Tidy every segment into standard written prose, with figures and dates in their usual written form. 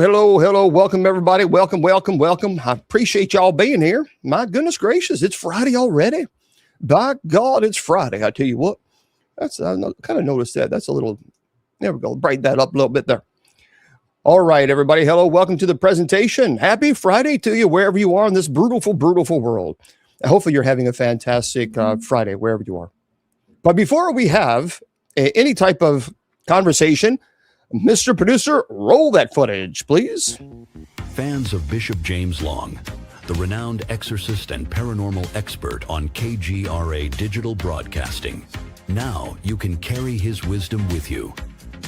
Hello. Welcome, everybody. Welcome. I appreciate y'all being here. My goodness gracious, it's Friday already. By God, it's Friday. I tell you what, I kind of noticed that. That's a little, there we go. Brighten that up a little bit there. All right, everybody. Hello. Welcome to the presentation. Happy Friday to you, wherever you are in this beautiful world. Hopefully you're having a fantastic Friday, wherever you are. But before we have any type of conversation, Mr. Producer, roll that footage, please. Fans of Bishop James Long, the renowned exorcist and paranormal expert on KGRA digital broadcasting. Now you can carry his wisdom with you.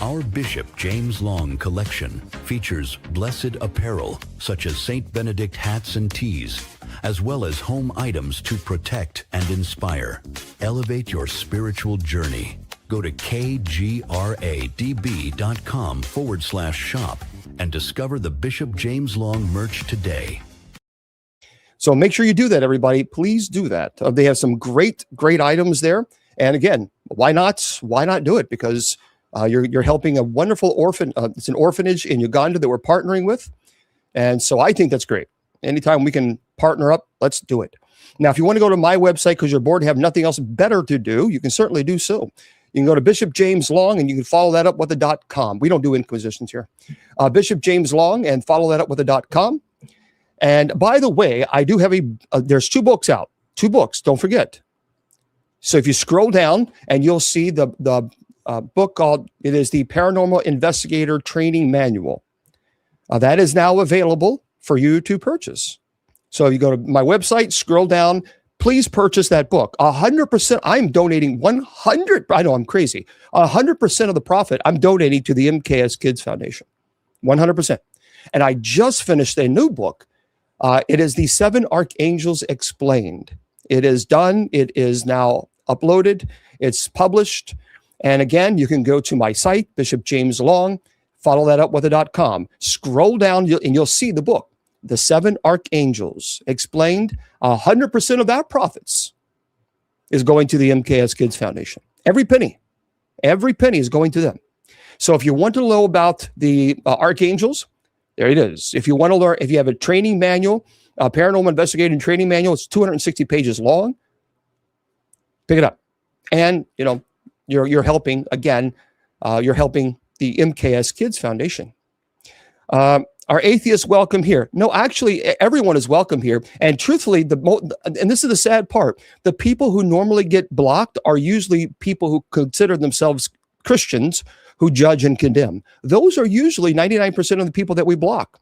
Our Bishop James Long collection features blessed apparel such as St. Benedict hats and tees, as well as home items to protect and inspire. Elevate your spiritual journey. Go to kgradb.com/shop and discover the Bishop James Long merch today. So make sure you do that, everybody. Please do that. They have some great items there. And again, why not? Why not do it? Because you're helping a wonderful orphan. It's an orphanage in Uganda that we're partnering with. And so I think that's great. Anytime we can partner up, let's do it. Now, if you want to go to my website because you're bored and have nothing else better to do, you can certainly do so. You can go to Bishop James Long and you can follow that up with a .com. We don't do inquisitions here. Bishop James Long and follow that up with a .com. And by the way, I do have there's 2 books out. 2 books, don't forget. So if you scroll down and you'll see the book called, it is the Paranormal Investigator Training Manual. That is now available for you to purchase. So if you go to my website, scroll down, please purchase that book. 100%. I'm donating 100. I know I'm crazy. 100% of the profit I'm donating to the MKS Kids Foundation. 100%. And I just finished a new book. It is the 7 Archangels Explained. It is done. It is now uploaded. It's published. And again, you can go to my site, Bishop James Long, follow that up with a .com. Scroll down and you'll see the book. The 7 Archangels Explained. 100% of that profits is going to the MKS Kids Foundation. Every penny is going to them. So if you want to know about the archangels, there it is. If you want to learn, if you have a training manual, a paranormal investigating training manual, it's 260 pages long. Pick it up, and you're helping again. You're helping the MKS Kids Foundation. Are atheists welcome here? No, actually, everyone is welcome here. And truthfully, and this is the sad part, the people who normally get blocked are usually people who consider themselves Christians who judge and condemn. Those are usually 99% of the people that we block.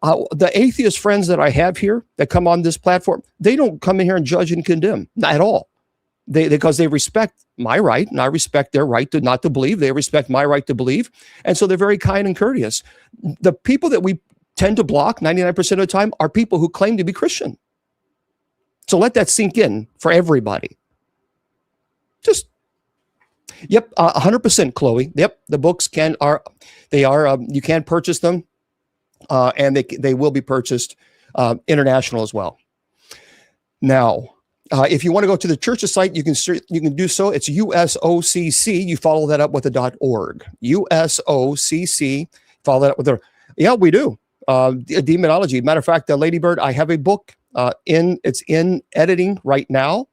The atheist friends that I have here that come on this platform, they don't come in here and judge and condemn, not at all. Because they respect my right, and I respect their right to not to believe. They respect my right to believe. And so they're very kind and courteous. The people that we tend to block 99% of the time are people who claim to be Christian. So let that sink in for everybody. Yep, 100%, Chloe. Yep, the books you can purchase them, and they will be purchased international as well. Now, if you want to go to the church's site, you can do so. It's USOCC. You follow that up with a .org. USOCC. Follow that up with yeah, we do. Demonology. Matter of fact, Ladybird, I have a book it's in editing right now.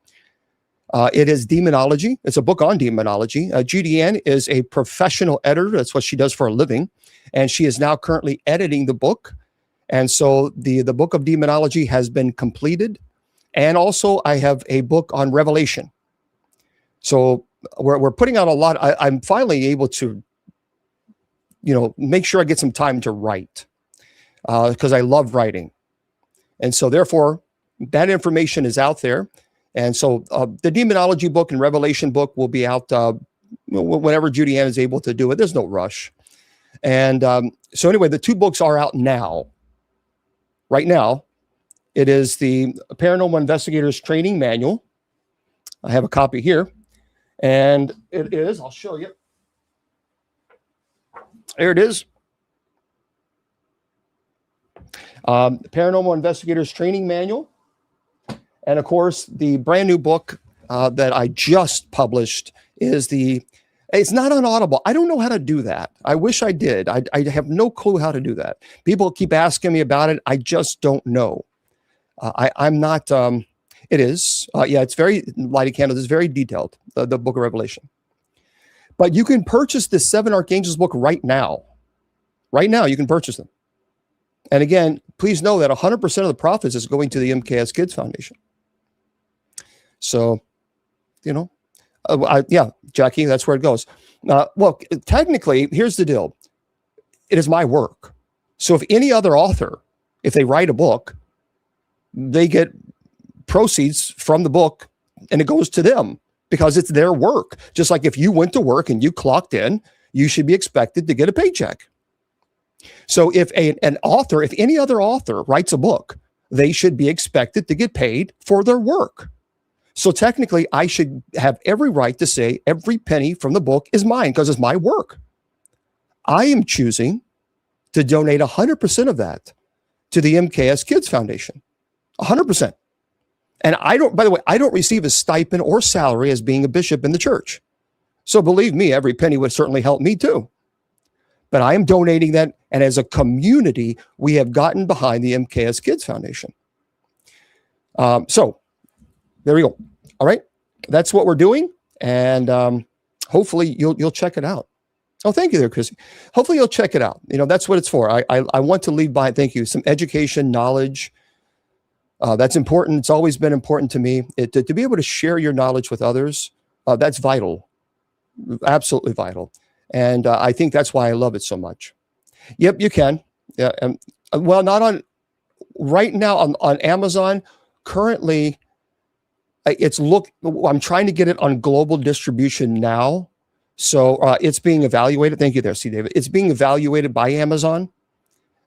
It is demonology. It's a book on demonology. Judy-Ann is a professional editor. That's what she does for a living. And she is now currently editing the book. And so the book of demonology has been completed. And also I have a book on Revelation. So we're putting out a lot. I'm finally able to, make sure I get some time to write because I love writing. And so therefore that information is out there. And so the demonology book and Revelation book will be out whenever Judy-Ann is able to do it. There's no rush. And so anyway, the 2 books are out now. Right now, it is the Paranormal Investigators Training Manual. I have a copy here. And it is, I'll show you. There it is. Paranormal Investigators Training Manual. And of course, the brand new book that I just published is It's not on Audible. I don't know how to do that. I wish I did. I have no clue how to do that. People keep asking me about it. I just don't know. I'm not. It is. Yeah, it's very lighted candles. It's very detailed. The Book of Revelation. But you can purchase the 7 Archangels book right now. Right now, you can purchase them. And again, please know that 100% of the profits is going to the MKS Kids Foundation. So, yeah, Jackie, that's where it goes. Well, technically, here's the deal. It is my work. So if any other author, if they write a book, they get proceeds from the book and it goes to them because it's their work. Just like if you went to work and you clocked in, you should be expected to get a paycheck. So if an author, if any other author writes a book, they should be expected to get paid for their work. So technically, I should have every right to say every penny from the book is mine because it's my work. I am choosing to donate 100% of that to the MKS Kids Foundation. 100%. And by the way, I don't receive a stipend or salary as being a bishop in the church. So believe me, every penny would certainly help me too. But I am donating that. And as a community, we have gotten behind the MKS Kids Foundation. So there we go. All right. That's what we're doing. And hopefully you'll check it out. Oh, thank you there, Chrissy. Hopefully you'll check it out. That's what it's for. I want to leave by, thank you, some education, knowledge. That's important. It's always been important to me. To be able to share your knowledge with others, that's vital. Absolutely vital. And I think that's why I love it so much. Yep, you can. Yeah. Well, not on right now on Amazon. Currently, I'm trying to get it on global distribution now. So it's being evaluated. Thank you there, C. David. It's being evaluated by Amazon.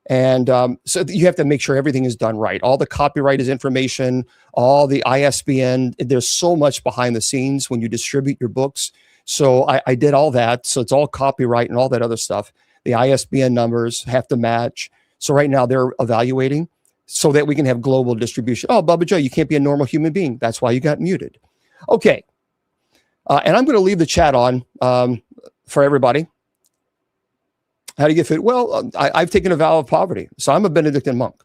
And so you have to make sure everything is done right. All the copyright is information, all the ISBN. There's so much behind the scenes when you distribute your books. So I did all that. So it's all copyright and all that other stuff. The ISBN numbers have to match. So right now they're evaluating so that we can have global distribution. Oh, Bubba Joe, you can't be a normal human being. That's why you got muted. Okay. And I'm going to leave the chat on for everybody. How do you get fit? Well, I've taken a vow of poverty. So I'm a Benedictine monk.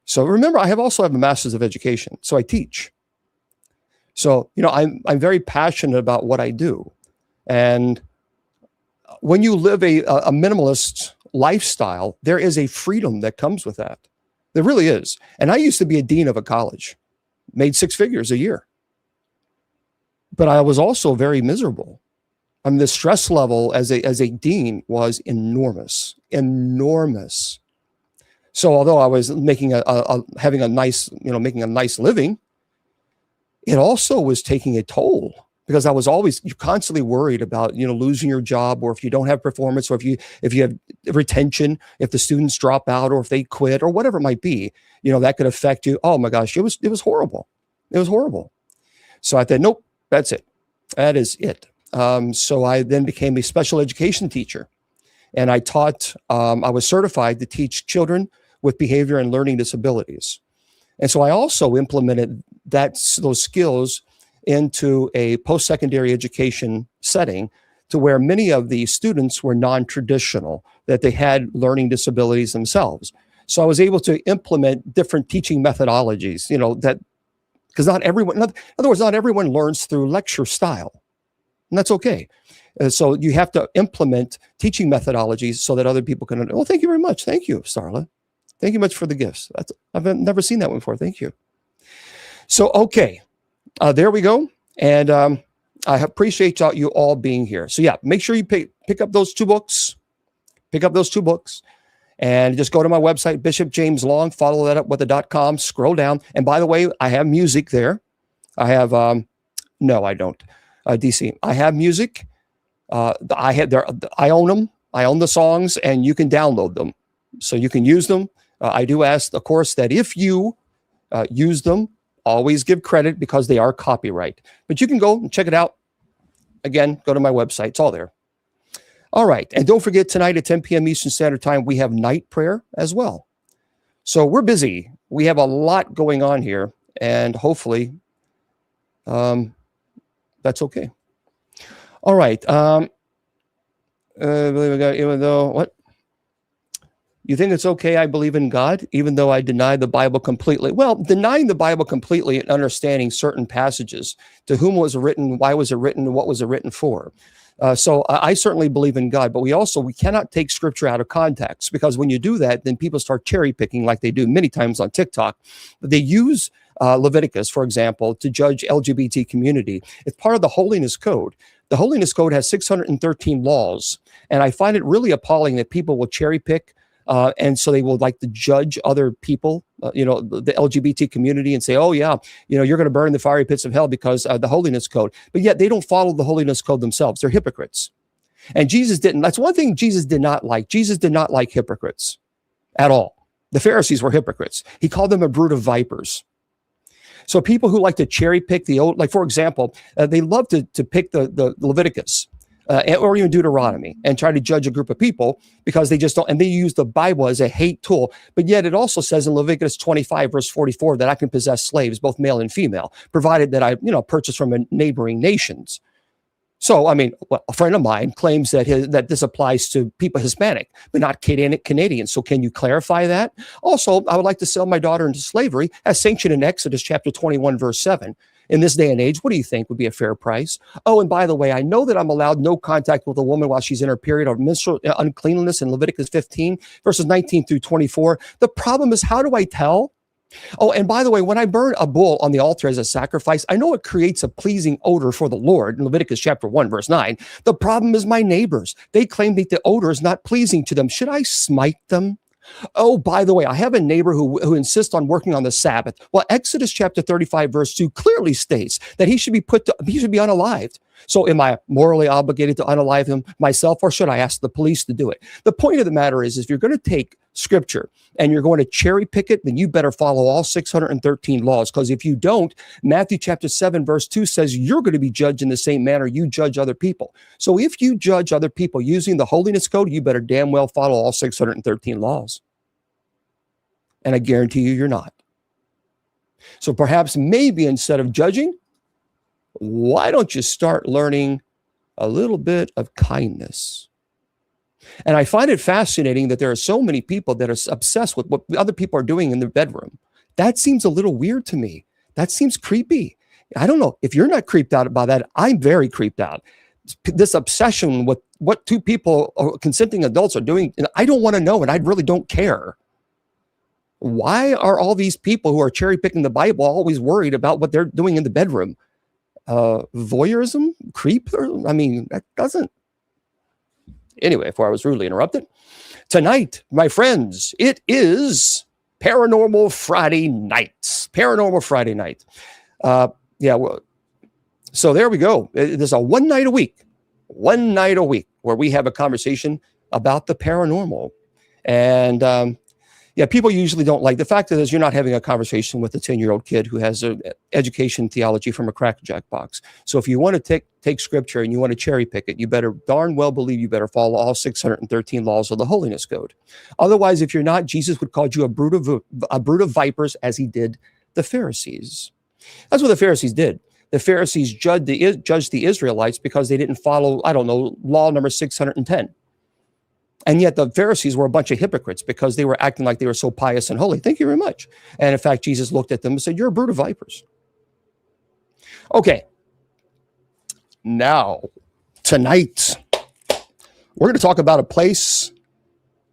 So remember, I also have a master's of education. So I teach. So, I'm very passionate about what I do. And when you live a minimalist lifestyle, there is a freedom that comes with that. There really is. And I used to be a dean of a college, made 6 figures a year. But I was also very miserable. The stress level as a dean was enormous. So although I was making having a nice living, it also was taking a toll because I was always constantly worried about, losing your job, or if you don't have performance, or if you have retention, if the students drop out, or if they quit, or whatever it might be, that could affect you. Oh my gosh, it was horrible. It was horrible. So I thought, nope, that's it. That is it. So I then became a special education teacher, and I taught. I was certified to teach children with behavior and learning disabilities. And so I also implemented those skills into a post-secondary education setting to where many of the students were non-traditional, that they had learning disabilities themselves. So I was able to implement different teaching methodologies, because not everyone learns through lecture style, and that's okay. So you have to implement teaching methodologies so that other people can. Oh, thank you very much. Thank you, Starla. Thank you much for the gifts. I've never seen that one before. Thank you. So, okay, there we go. And I appreciate you all being here. So yeah, make sure you pick up those 2 books. Pick up those 2 books. And just go to my website, Bishop James Long, follow that up with the .com, scroll down. And by the way, I have music there. I have, no, I don't, DC. I have music. I own them. I own the songs, and you can download them. So you can use them. I do ask, of course, that if you use them, always give credit because they are copyright. But you can go and check it out. Again, go to my website. It's all there. All right. And don't forget, tonight at 10 p.m. Eastern Standard Time, we have night prayer as well. So we're busy. We have a lot going on here. And hopefully, that's okay. All right. I believe in God, even though what? You think it's okay? I believe in God, even though I deny the Bible completely. Well, denying the Bible completely and understanding certain passages, to whom was it written, why was it written, and what was it written for. So I certainly believe in God, but we cannot take scripture out of context, because when you do that, then people start cherry picking like they do many times on TikTok. They use Leviticus, for example, to judge LGBT community. It's part of the Holiness Code. The Holiness Code has 613 laws, and I find it really appalling that people will cherry pick. And so they will like to judge other people, the LGBT community, and say, oh, yeah, you're going to burn in the fiery pits of hell because the Holiness Code. But yet they don't follow the Holiness Code themselves. They're hypocrites. And Jesus didn't. That's one thing Jesus did not like. Jesus did not like hypocrites at all. The Pharisees were hypocrites. He called them a brood of vipers. So people who like to cherry pick the old, like, for example, they love to pick the Leviticus. Or even Deuteronomy, and try to judge a group of people because they just don't, and they use the Bible as a hate tool. But yet it also says in Leviticus 25, verse 44, that I can possess slaves, both male and female, provided that I, purchase from neighboring nations. So, I mean, a friend of mine claims that this applies to people Hispanic, but not Canadian. So can you clarify that? Also, I would like to sell my daughter into slavery as sanctioned in Exodus chapter 21, verse 7. In this day and age, what do you think would be a fair price? Oh, and by the way, I know that I'm allowed no contact with a woman while she's in her period of menstrual uncleanliness in Leviticus 15, verses 19 through 24. The problem is, how do I tell? Oh, and by the way, when I burn a bull on the altar as a sacrifice, I know it creates a pleasing odor for the Lord in Leviticus chapter 1, verse 9. The problem is my neighbors. They claim that the odor is not pleasing to them. Should I smite them? Oh, by the way, I have a neighbor who insists on working on the Sabbath. Well, Exodus chapter 35, verse 2 clearly states that he should be unalived. So am I morally obligated to unalive him myself, or should I ask the police to do it? The point of the matter is if you're going to take scripture and you're going to cherry pick it, then you better follow all 613 laws. Because if you don't, Matthew chapter 7, verse 2 says you're going to be judged in the same manner you judge other people. So if you judge other people using the Holiness Code, you better damn well follow all 613 laws. And I guarantee you're not. So perhaps maybe instead of judging, why don't you start learning a little bit of kindness? And I find it fascinating that there are so many people that are obsessed with what other people are doing in their bedroom. That seems a little weird to me. That seems creepy. I don't know if you're not creeped out by that. I'm very creeped out. This obsession with what two people, or consenting adults, are doing, I don't want to know, and I really don't care. Why are all these people who are cherry picking the Bible always worried about what they're doing in the bedroom? Voyeurism? Creep? I mean, that doesn't. Anyway, before I was rudely interrupted. Tonight, my friends, it is Paranormal Friday night. Paranormal Friday night. So there we go. There's a one night a week where we have a conversation about the paranormal. And people usually don't like the fact that you're not having a conversation with a 10-year-old kid who has an education theology from a crackerjack box. So if you want to take scripture and you want to cherry pick it, you better darn well believe you better follow all 613 laws of the Holiness Code. Otherwise, if you're not, Jesus would call you a brood of vipers, as he did the Pharisees. That's what the Pharisees did. The Pharisees judged the Israelites because they didn't follow, law number 610. And yet the Pharisees were a bunch of hypocrites because they were acting like they were so pious and holy. Thank you very much. And in fact, Jesus looked at them and said, you're a brood of vipers. Okay. Now, tonight, we're going to talk about a place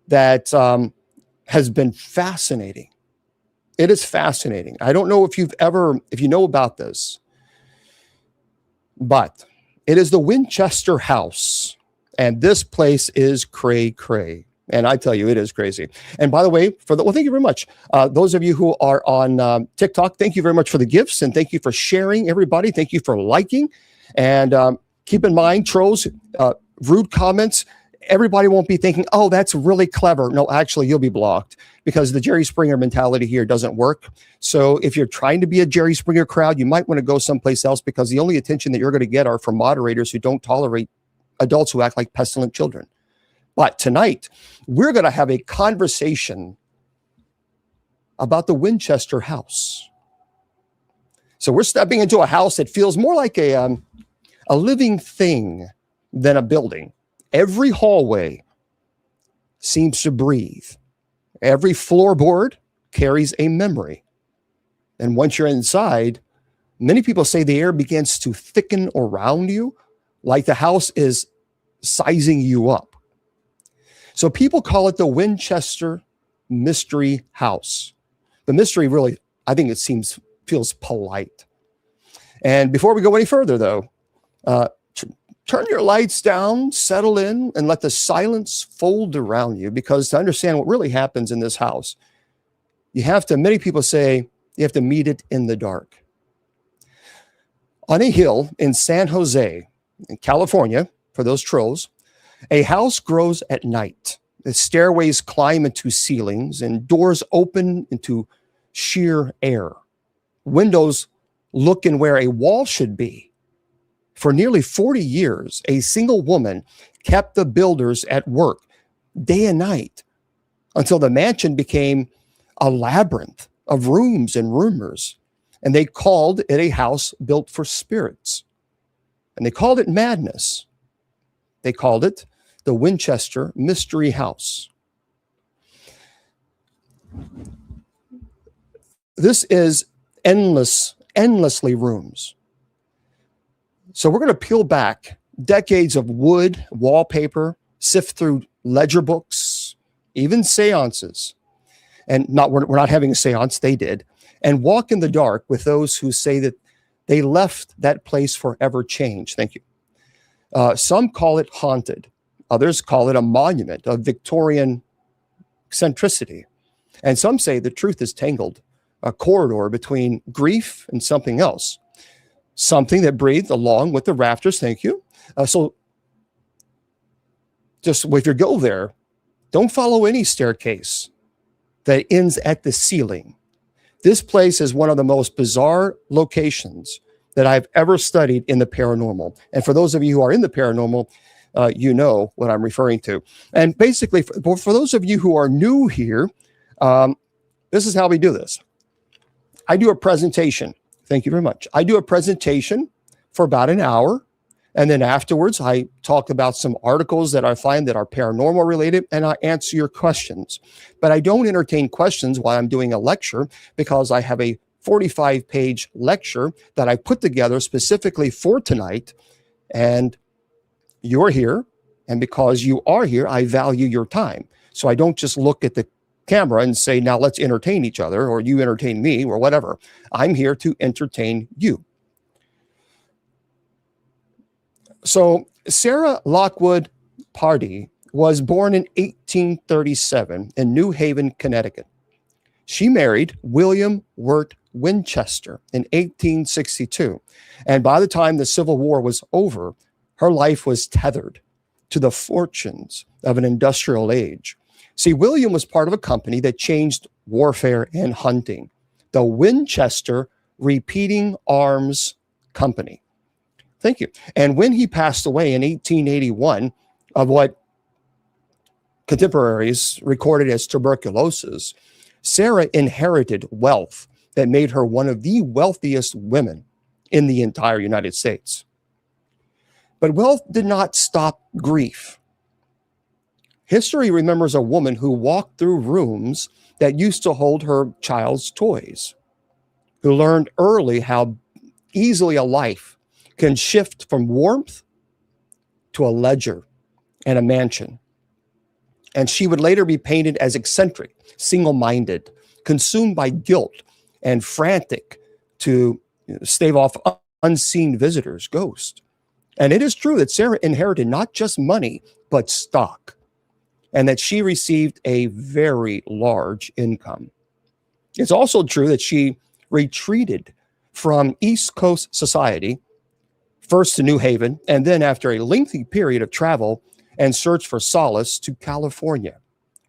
that has been fascinating. It is fascinating. I don't know if you know about this, but it is the Winchester House. And this place is cray. And I tell you, it is crazy. And by the way, thank you very much. Those of you who are on TikTok, thank you very much for the gifts. And thank you for sharing, everybody. Thank you for liking. And keep in mind, trolls, rude comments, everybody won't be thinking, oh, that's really clever. No, actually, you'll be blocked because the Jerry Springer mentality here doesn't work. So if you're trying to be a Jerry Springer crowd, you might want to go someplace else, because the only attention that you're going to get are from moderators who don't tolerate adults who act like pestilent children. But tonight, we're going to have a conversation about the Winchester House. So we're stepping into a house that feels more like a living thing than a building. Every hallway seems to breathe. Every floorboard carries a memory. And once you're inside, many people say the air begins to thicken around you, like the house is sizing you up. So people call it the Winchester Mystery House. The mystery really, I think feels polite. And before we go any further, though, turn your lights down, settle in, and let the silence fold around you, because to understand what really happens in this house, many people say, you have to meet it in the dark. On a hill in San Jose, in California, for those trolls, a house grows at night. The stairways climb into ceilings and doors open into sheer air. Windows look in where a wall should be. For nearly 40 years, a single woman kept the builders at work day and night until the mansion became a labyrinth of rooms and rumors. And they called it a house built for spirits. And they called it madness. They called it the Winchester Mystery House. This is endlessly rooms. So we're going to peel back decades of wood, wallpaper, sift through ledger books, even seances. And we're not having a seance, they did. And walk in the dark with those who say that they left that place forever changed. Thank you. Some call it haunted. Others call it a monument of Victorian eccentricity. And some say the truth is tangled, a corridor between grief and something else, something that breathed along with the rafters. Thank you. So just if you go there, don't follow any staircase that ends at the ceiling. This place is one of the most bizarre locations that I've ever studied in the paranormal. And for those of you who are in the paranormal, you know what I'm referring to. And basically, for those of you who are new here, this is how we do this. I do a presentation. Thank you very much. I do a presentation for about an hour. And then afterwards, I talk about some articles that I find that are paranormal related, and I answer your questions. But I don't entertain questions while I'm doing a lecture, because I have a 45-page lecture that I put together specifically for tonight. And you're here. And because you are here, I value your time. So I don't just look at the camera and say, now let's entertain each other, or you entertain me, or whatever. I'm here to entertain you. So Sarah Lockwood Pardee was born in 1837 in New Haven, Connecticut. She married William Wirt Winchester in 1862. And by the time the Civil War was over, her life was tethered to the fortunes of an industrial age. See, William was part of a company that changed warfare and hunting, the Winchester Repeating Arms Company. Thank you. And when he passed away in 1881 of what contemporaries recorded as tuberculosis, Sarah inherited wealth that made her one of the wealthiest women in the entire United States. But wealth did not stop grief. History remembers a woman who walked through rooms that used to hold her child's toys, who learned early how easily a life can shift from warmth to a ledger and a mansion. And she would later be painted as eccentric, single-minded, consumed by guilt, and frantic to stave off unseen visitors, ghosts. And it is true that Sarah inherited not just money, but stock, and that she received a very large income. It's also true that she retreated from East Coast society, first to New Haven, and then after a lengthy period of travel and search for solace, to California.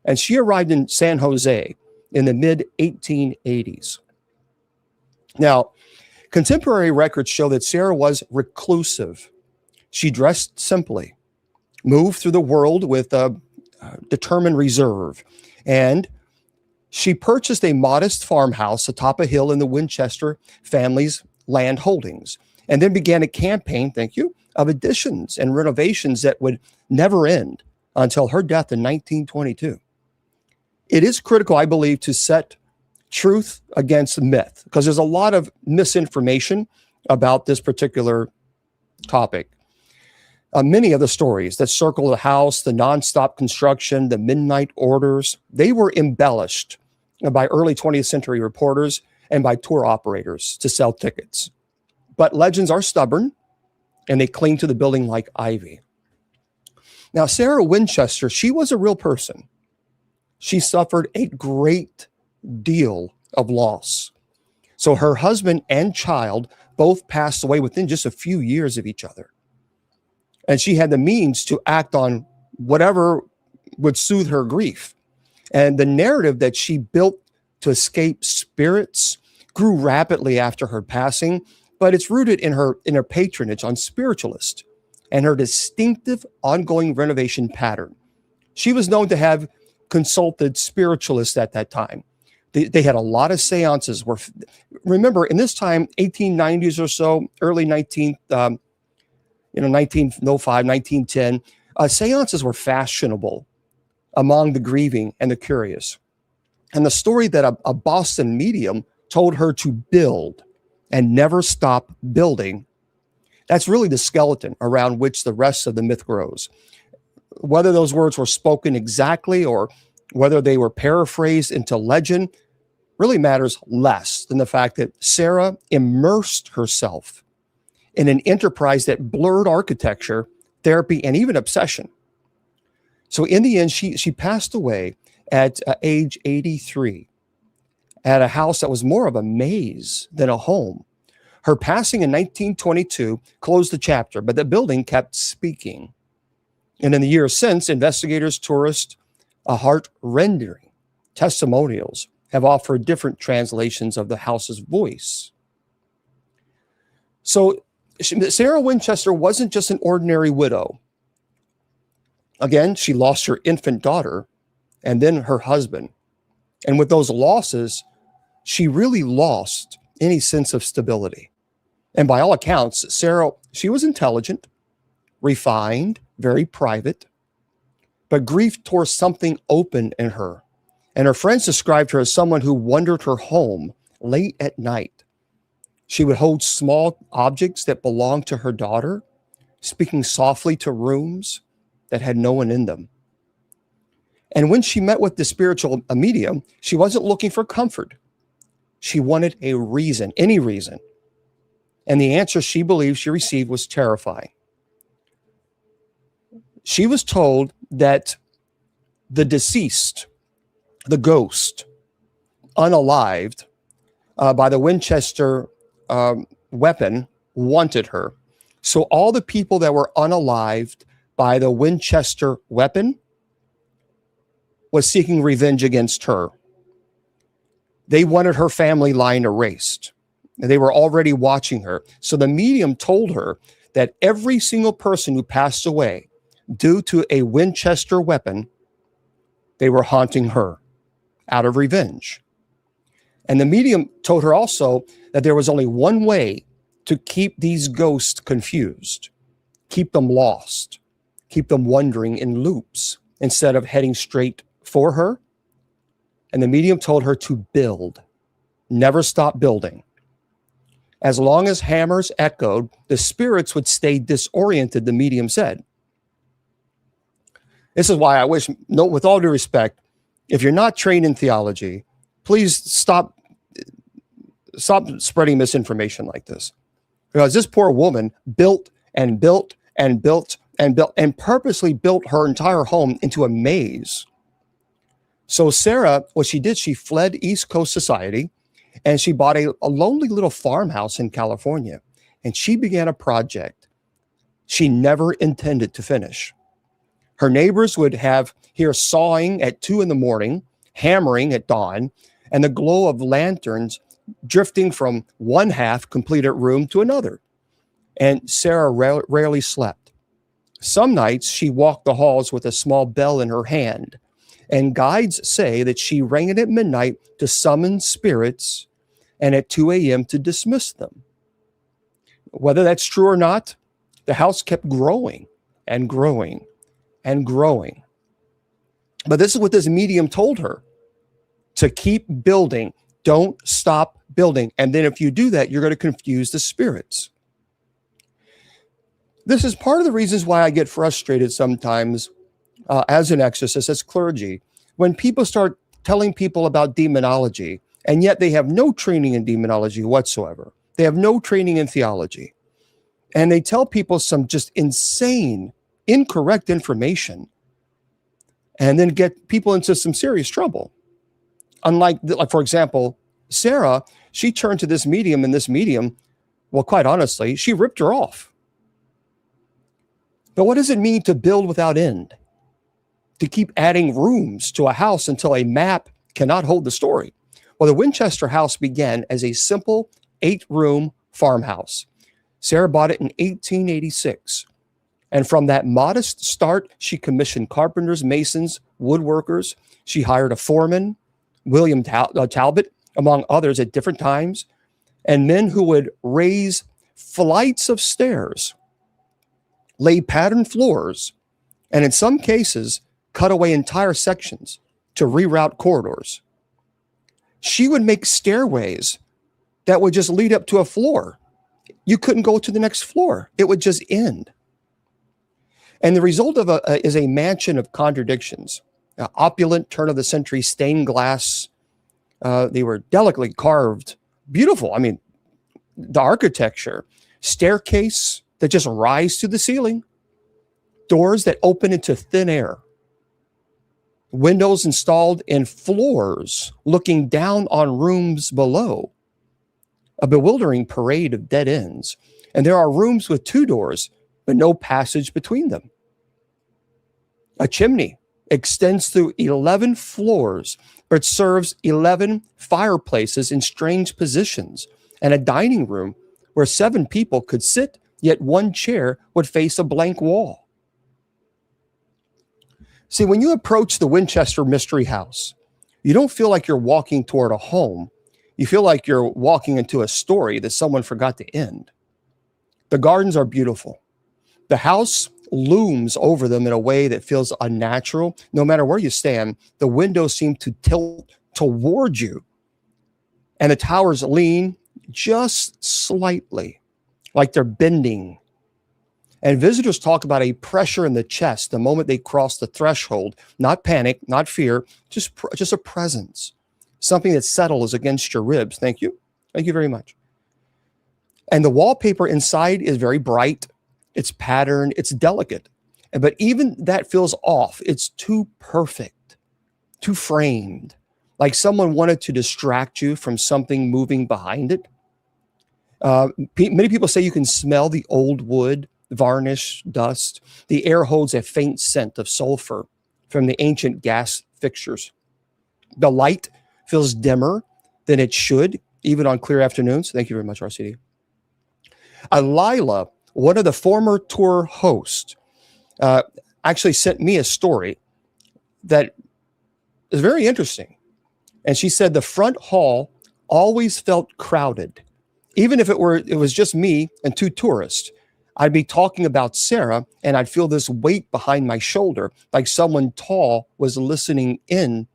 And she arrived in San Jose in the mid-1880s. Now, contemporary records show that Sarah was reclusive. She dressed simply, moved through the world with a determined reserve, and she purchased a modest farmhouse atop a hill in the Winchester family's land holdings. and then began a campaign, thank you, of additions and renovations that would never end until her death in 1922. It is critical, I believe, to set truth against myth, because there's a lot of misinformation about this particular topic. Many of the stories that circle the house, the nonstop construction, the midnight orders, they were embellished by early 20th century reporters and by tour operators to sell tickets. But legends are stubborn, and they cling to the building like ivy. Now, Sarah Winchester, she was a real person. She suffered a great deal of loss. So her husband and child both passed away within just a few years of each other. And she had the means to act on whatever would soothe her grief. And the narrative that she built to escape spirits grew rapidly after her passing, but it's rooted in her patronage on spiritualists and her distinctive ongoing renovation pattern. She was known to have consulted spiritualists at that time. They had a lot of seances. Remember, in this time, 1890s or so, early 1905, 1910, seances were fashionable among the grieving and the curious. And the story that a Boston medium told her to build and never stop building, that's really the skeleton around which the rest of the myth grows. Whether those words were spoken exactly or whether they were paraphrased into legend really matters less than the fact that Sarah immersed herself in an enterprise that blurred architecture, therapy, and even obsession. So in the end, she passed away at age 83 at a house that was more of a maze than a home. Her passing in 1922 closed the chapter, but the building kept speaking. And in the years since, investigators, tourists, heart-rending testimonials have offered different translations of the house's voice. So Sarah Winchester wasn't just an ordinary widow. Again, she lost her infant daughter and then her husband. And with those losses, she really lost any sense of stability. And by all accounts, Sarah, she was intelligent, refined, very private, but grief tore something open in her. And her friends described her as someone who wandered her home late at night. She would hold small objects that belonged to her daughter, speaking softly to rooms that had no one in them. And when she met with the spiritual medium, she wasn't looking for comfort. She wanted a reason, any reason. And the answer she believed she received was terrifying. She was told that the deceased, the ghost, unalived by the Winchester weapon, wanted her. So all the people that were unalived by the Winchester weapon was seeking revenge against her. They wanted her family line erased. They were already watching her. So the medium told her that every single person who passed away due to a Winchester weapon, they were haunting her out of revenge. And the medium told her also that there was only one way to keep these ghosts confused, keep them lost, keep them wandering in loops instead of heading straight for her. And the medium told her to build, never stop building. As long as hammers echoed, the spirits would stay disoriented, the medium said. This is why I wish, with all due respect, if you're not trained in theology, please stop spreading misinformation like this. Because this poor woman built and built and built and built and purposely built her entire home into a maze. So Sarah, what she did, she fled East Coast society and she bought a lonely little farmhouse in California. And she began a project she never intended to finish. Her neighbors would hear sawing at 2 a.m, hammering at dawn, and the glow of lanterns drifting from one half completed room to another. And Sarah rarely slept. Some nights she walked the halls with a small bell in her hand, and guides say that she rang it at midnight to summon spirits and at 2 a.m. to dismiss them. Whether that's true or not, the house kept growing and growing and growing. But this is what this medium told her: to keep building. Don't stop building. And then if you do that, you're going to confuse the spirits. This is part of the reasons why I get frustrated sometimes as an exorcist, as clergy, when people start telling people about demonology, and yet they have no training in demonology whatsoever. They have no training in theology. And they tell people some just insane, incorrect information, and then get people into some serious trouble. Unlike, like, for example, Sarah, she turned to this medium, and this medium, well, quite honestly, she ripped her off. But what does it mean to build without end? To keep adding rooms to a house until a map cannot hold the story? Well, the Winchester house began as a simple 8-room farmhouse. Sarah bought it in 1886. And from that modest start, she commissioned carpenters, masons, woodworkers. She hired a foreman, William Talbot, among others at different times, and men who would raise flights of stairs, lay patterned floors, and in some cases, cut away entire sections to reroute corridors. She would make stairways that would just lead up to a floor. You couldn't go to the next floor. It would just end. And the result of is a mansion of contradictions. Opulent turn-of-the-century stained glass. They were delicately carved. Beautiful. I mean, the architecture. Staircase that just rise to the ceiling. Doors that open into thin air. Windows installed in floors looking down on rooms below. A bewildering parade of dead ends. And there are rooms with 2 doors, but no passage between them. A chimney extends through 11 floors, but serves 11 fireplaces in strange positions, and a dining room where 7 people could sit, yet 1 chair would face a blank wall. See, when you approach the Winchester Mystery House, you don't feel like you're walking toward a home. You feel like you're walking into a story that someone forgot to end. The gardens are beautiful. The house looms over them in a way that feels unnatural. No matter where you stand, the windows seem to tilt toward you, and the towers lean just slightly, like they're bending. And visitors talk about a pressure in the chest the moment they cross the threshold. Not panic, not fear, just a presence. Something that settles against your ribs. Thank you. Thank you very much. And the wallpaper inside is very bright. It's patterned. It's delicate. But even that feels off. It's too perfect, too framed. Like someone wanted to distract you from something moving behind it. Many people say you can smell the old wood, varnish, dust. The air holds a faint scent of sulfur from the ancient gas fixtures. The light feels dimmer than it should, even on clear afternoons. Thank you very much, RCD. Lila, one of the former tour hosts, actually sent me a story that is very interesting. And she said the front hall always felt crowded. Even if it was just me and 2 tourists, I'd be talking about Sarah and I'd feel this weight behind my shoulder, like someone tall was listening in.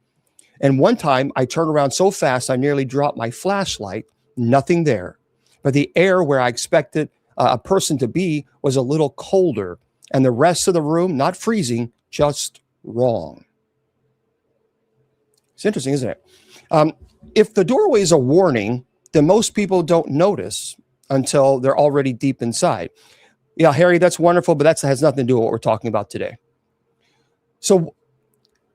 And one time I turned around so fast, I nearly dropped my flashlight. Nothing there. But the air where I expected a person to be was a little colder. And the rest of the room, not freezing, just wrong. It's interesting, isn't it? If the doorway is a warning, then most people don't notice until they're already deep inside. Yeah, Harry, that's wonderful, but that has nothing to do with what we're talking about today. So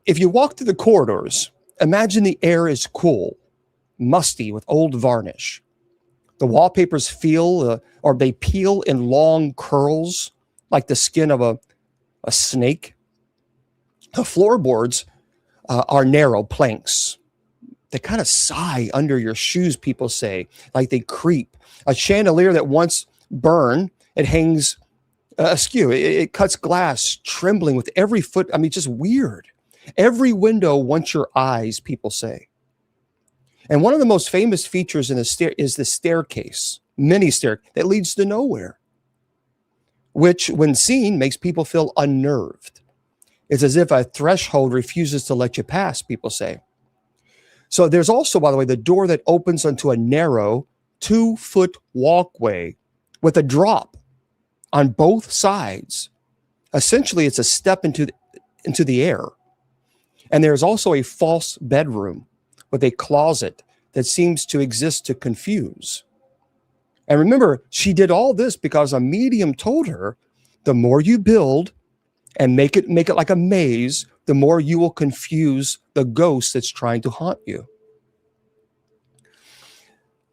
if you walk through the corridors, imagine the air is cool, musty with old varnish. The wallpapers feel or they peel in long curls like the skin of a snake. The floorboards are narrow planks. They kind of sigh under your shoes, people say, like they creep. A chandelier that once burned, it hangs askew. It cuts glass, trembling with every foot. I mean, just weird. Every window wants your eyes, people say. And one of the most famous features in is the staircase. mini stair that leads to nowhere, which when seen makes people feel unnerved. It's as if a threshold refuses to let you pass, people say. So there's also, by the way, the door that opens onto a narrow 2-foot walkway with a drop on both sides. Essentially, it's a step into the air. And there's also a false bedroom with a closet that seems to exist to confuse. And remember, she did all this because a medium told her, the more you build and make it like a maze, the more you will confuse the ghost that's trying to haunt you.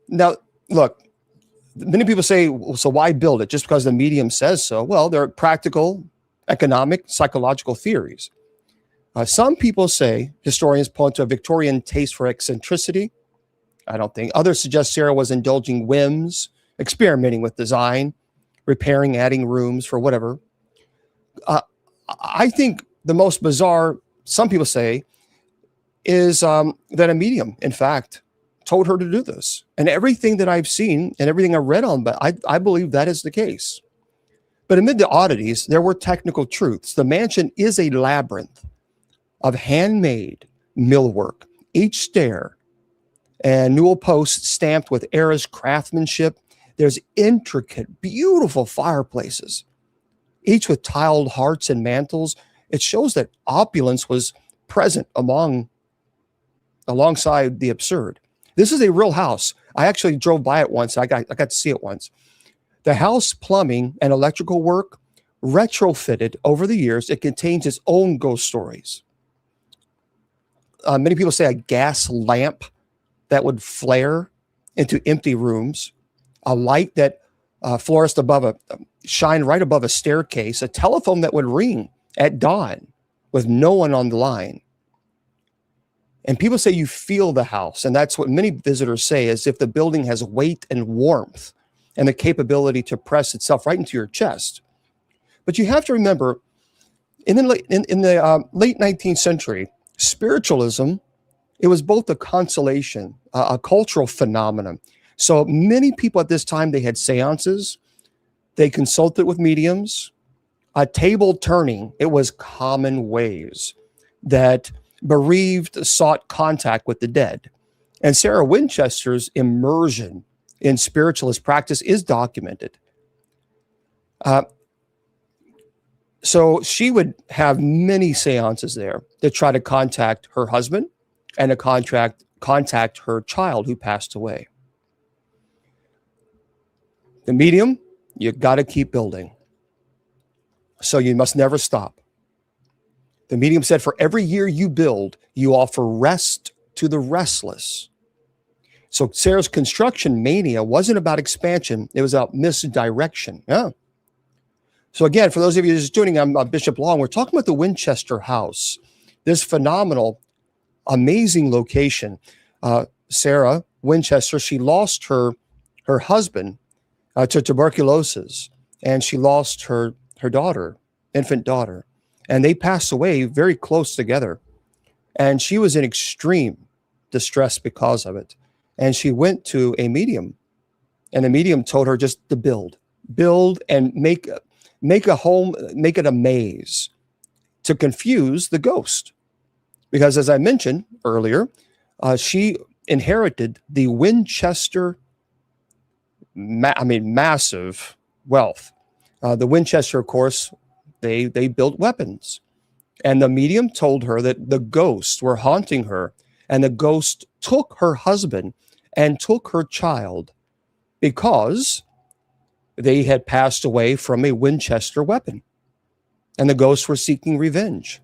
Now, look, many people say, well, so why build it? Just because the medium says so? Well, there are practical, economic, psychological theories. Some people say, historians point to a Victorian taste for eccentricity. I don't think. Others suggest Sarah was indulging whims, experimenting with design, repairing, adding rooms for whatever. I think the most bizarre, some people say, is that a medium, in fact, told her to do this. And everything that I've seen and everything I've read on, but I believe that is the case. But amid the oddities, there were technical truths. The mansion is a labyrinth of handmade millwork, each stair and newel posts stamped with era's craftsmanship. There's intricate, beautiful fireplaces, each with tiled hearts and mantles. It shows that opulence was present alongside the absurd. This is a real house. I actually drove by it once. I got to see it once. The house plumbing and electrical work retrofitted over the years. It contains its own ghost stories. Many people say a gas lamp that would flare into empty rooms, a light that shine right above a staircase, a telephone that would ring at dawn with no one on the line. And people say you feel the house, and that's what many visitors say, as if the building has weight and warmth and the capability to press itself right into your chest. But you have to remember, in the late 19th century, spiritualism, it was both a consolation, a cultural phenomenon. So many people at this time, they had seances, they consulted with mediums, a table turning. It was common ways that bereaved sought contact with the dead. And Sarah Winchester's immersion in spiritualist practice is documented. So she would have many seances there to try to contact her husband and to contact her child who passed away. The medium, you got to keep building. So you must never stop. The medium said, for every year you build, you offer rest to the restless. So Sarah's construction mania wasn't about expansion. It was about misdirection. Yeah. So again, for those of you just tuning in, I'm Bishop Long. We're talking about the Winchester House, this phenomenal, amazing location. Sarah Winchester, she lost her husband to tuberculosis, and she lost her daughter, infant daughter, and they passed away very close together. And she was in extreme distress because of it. And she went to a medium, and the medium told her just to build and make a home, make it a maze to confuse the ghost. Because as I mentioned earlier, she inherited the Winchester, massive wealth. The Winchester, of course, they built weapons. And the medium told her that the ghosts were haunting her, and the ghost took her husband and took her child because they had passed away from a Winchester weapon, and the ghosts were seeking revenge.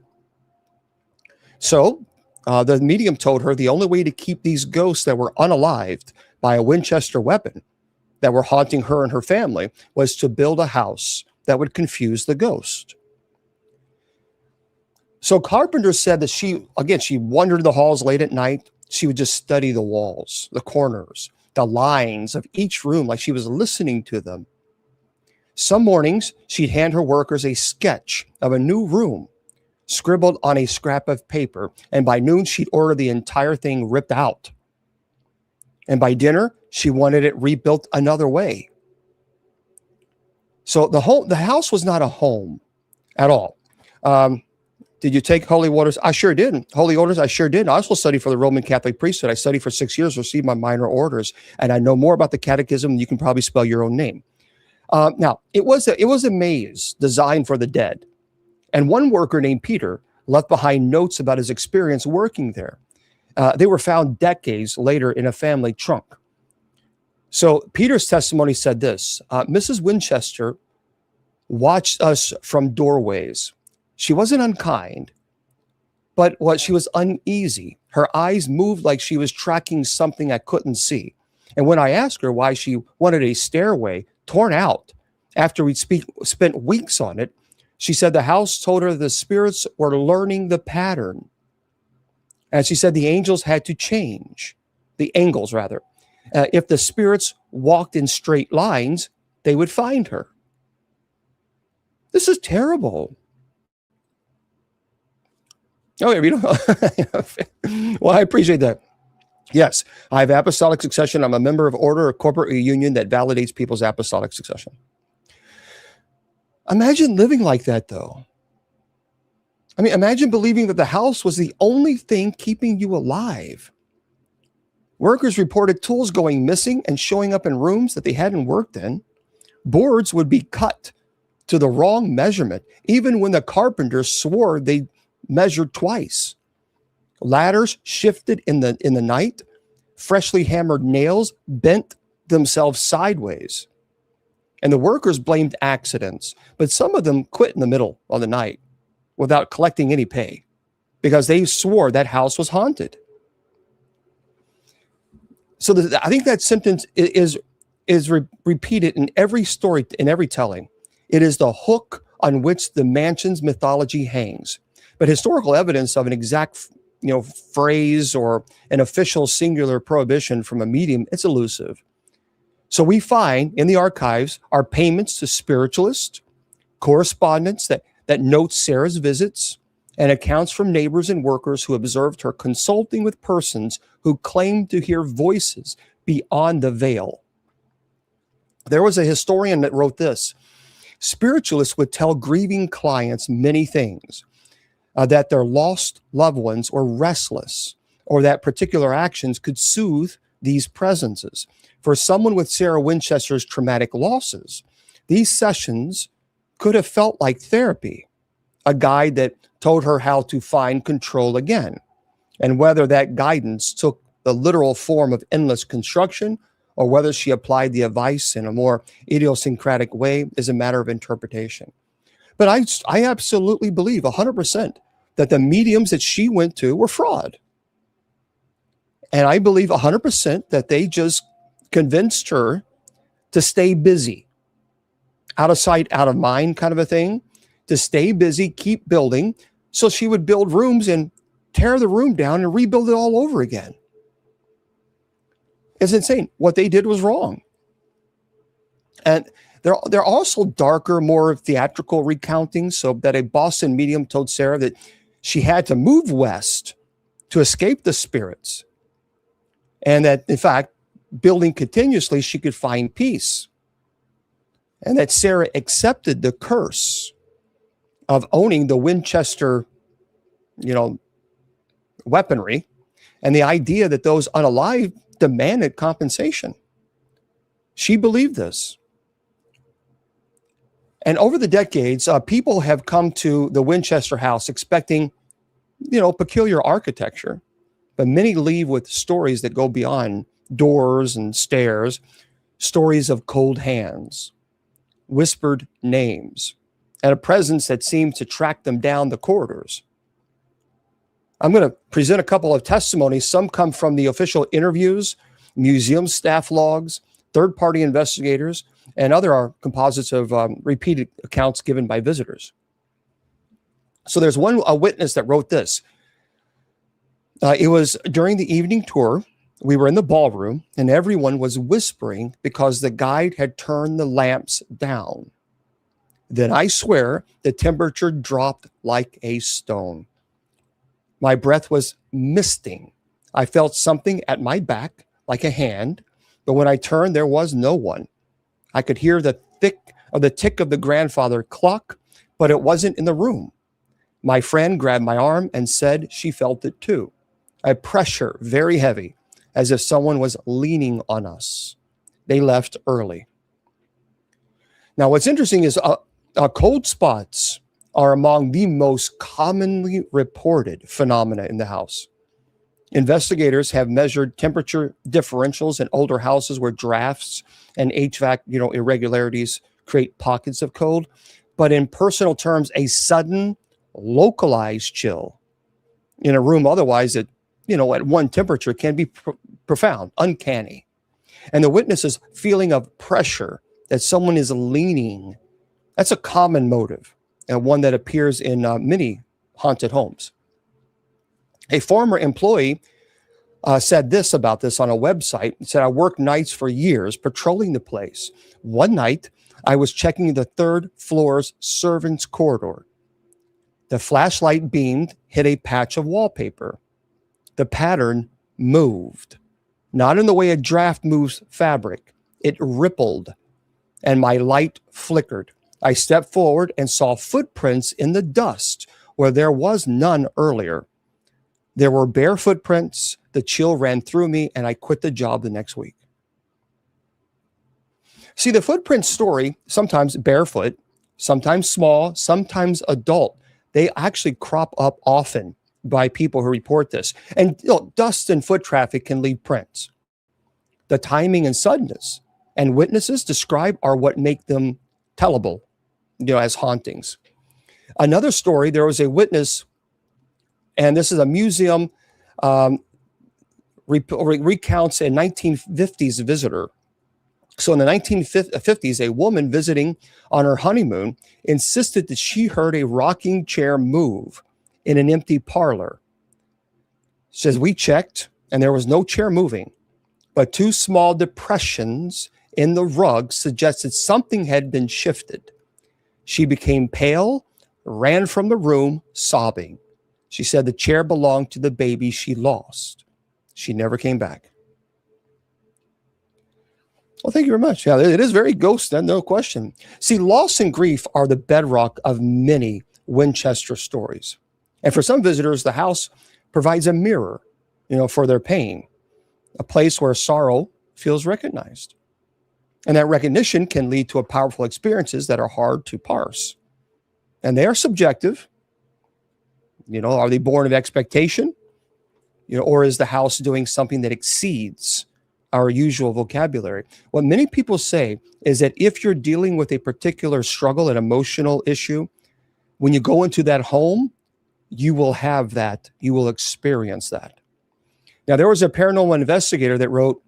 So the medium told her the only way to keep these ghosts that were unalived by a Winchester weapon that were haunting her and her family was to build a house that would confuse the ghost. So Carpenter said that she wandered the halls late at night. She would just study the walls, the corners, the lines of each room like she was listening to them. Some mornings, she'd hand her workers a sketch of a new room scribbled on a scrap of paper, and by noon, she'd order the entire thing ripped out. And by dinner, she wanted it rebuilt another way. So the house was not a home at all. Did you take holy waters? I sure did. Holy orders, I sure did. I also studied for the Roman Catholic priesthood. I studied for 6 years, received my minor orders, and I know more about the catechism than you can probably spell your own name. Now, it was a maze designed for the dead. And one worker named Peter left behind notes about his experience working there. They were found decades later in a family trunk. So Peter's testimony said this: Mrs. Winchester watched us from doorways. She wasn't unkind, but she was uneasy. Her eyes moved like she was tracking something I couldn't see. And when I asked her why she wanted a stairway torn out after we'd spent weeks on it, she said the house told her the spirits were learning the pattern. And she said the angels had to change, the angles rather. If the spirits walked in straight lines, they would find her. This is terrible. Oh, yeah, you know. Well, I appreciate that. Yes, I have apostolic succession. I'm a member of order or corporate or union that validates people's apostolic succession. Imagine living like that, though. I mean, imagine believing that the house was the only thing keeping you alive. Workers reported tools going missing and showing up in rooms that they hadn't worked in. Boards would be cut to the wrong measurement, even when the carpenter swore they measured twice. Ladders shifted in the night. Freshly hammered nails bent themselves sideways. And the workers blamed accidents, but some of them quit in the middle of the night without collecting any pay because they swore that house was haunted. So I think that sentence is repeated in every story, in every telling. It is the hook on which the mansion's mythology hangs. But historical evidence of an exact, phrase or an official singular prohibition from a medium, it's elusive. So we find in the archives are payments to spiritualists, correspondence that notes Sarah's visits, and accounts from neighbors and workers who observed her consulting with persons who claimed to hear voices beyond the veil. There was a historian that wrote this: spiritualists would tell grieving clients many things, that their lost loved ones were restless, or that particular actions could soothe these presences. For someone with Sarah Winchester's traumatic losses, these sessions could have felt like therapy, a guide that told her how to find control again. And whether that guidance took the literal form of endless construction or whether she applied the advice in a more idiosyncratic way is a matter of interpretation. But I absolutely believe 100% that the mediums that she went to were fraud. And I believe 100% that they just convinced her to stay busy, out of sight, out of mind kind of a thing, to stay busy, keep building, so she would build rooms and tear the room down and rebuild it all over again. It's insane. What they did was wrong. And there are also darker, more theatrical recountings, so that a Boston medium told Sarah that she had to move west to escape the spirits. And that, in fact, building continuously, she could find peace. And that Sarah accepted the curse of owning the Winchester, weaponry, and the idea that those unalive demanded compensation. She believed this. And over the decades, people have come to the Winchester house expecting, peculiar architecture, but many leave with stories that go beyond doors and stairs, stories of cold hands, whispered names, and a presence that seems to track them down the corridors. I'm going to present a couple of testimonies. Some come from the official interviews, museum staff logs, third-party investigators, and other are composites of repeated accounts given by visitors. So there's a witness that wrote this. It was during the evening tour. We were in the ballroom, and everyone was whispering because the guide had turned the lamps down. Then I swear the temperature dropped like a stone. My breath was misting. I felt something at my back, like a hand, but when I turned, there was no one. I could hear the tick of the grandfather clock, but it wasn't in the room. My friend grabbed my arm and said she felt it too. A pressure very heavy, as if someone was leaning on us. They left early. Now, what's interesting is cold spots are among the most commonly reported phenomena in the house. Investigators have measured temperature differentials in older houses where drafts and HVAC, irregularities create pockets of cold. But in personal terms, a sudden localized chill in a room otherwise at one temperature can be profound, uncanny. And the witness's feeling of pressure that someone is leaning, that's a common motive and one that appears in many haunted homes. A former employee said this about this on a website. He said, I worked nights for years patrolling the place. One night, I was checking the third floor's servants' corridor. The flashlight beamed, hit a patch of wallpaper. The pattern moved, not in the way a draft moves fabric. It rippled, and my light flickered. I stepped forward and saw footprints in the dust where there was none earlier. There were bare footprints. The chill ran through me, and I quit the job the next week. See, the footprint story, sometimes barefoot, sometimes small, sometimes adult, they actually crop up often by people who report this. And dust and foot traffic can leave prints. The timing and suddenness and witnesses described are what make them tellable, as hauntings. Another story, there was a witness, and this is a museum, recounts a 1950s visitor. So in the 1950s, a woman visiting on her honeymoon insisted that she heard a rocking chair move in an empty parlor. She says, we checked and there was no chair moving, but two small depressions in the rug suggested something had been shifted. She became pale, ran from the room, sobbing. She said the chair belonged to the baby she lost. She never came back. Well, thank you very much. Yeah, it is very ghost, no question. See, loss and grief are the bedrock of many Winchester stories. And for some visitors, the house provides a mirror, for their pain, a place where sorrow feels recognized. And that recognition can lead to powerful experiences that are hard to parse. And they are subjective. Are they born of expectation? Or is the house doing something that exceeds our usual vocabulary? What many people say is that if you're dealing with a particular struggle, an emotional issue, when you go into that home, you will have that, you will experience that. Now, there was a paranormal investigator that wrote,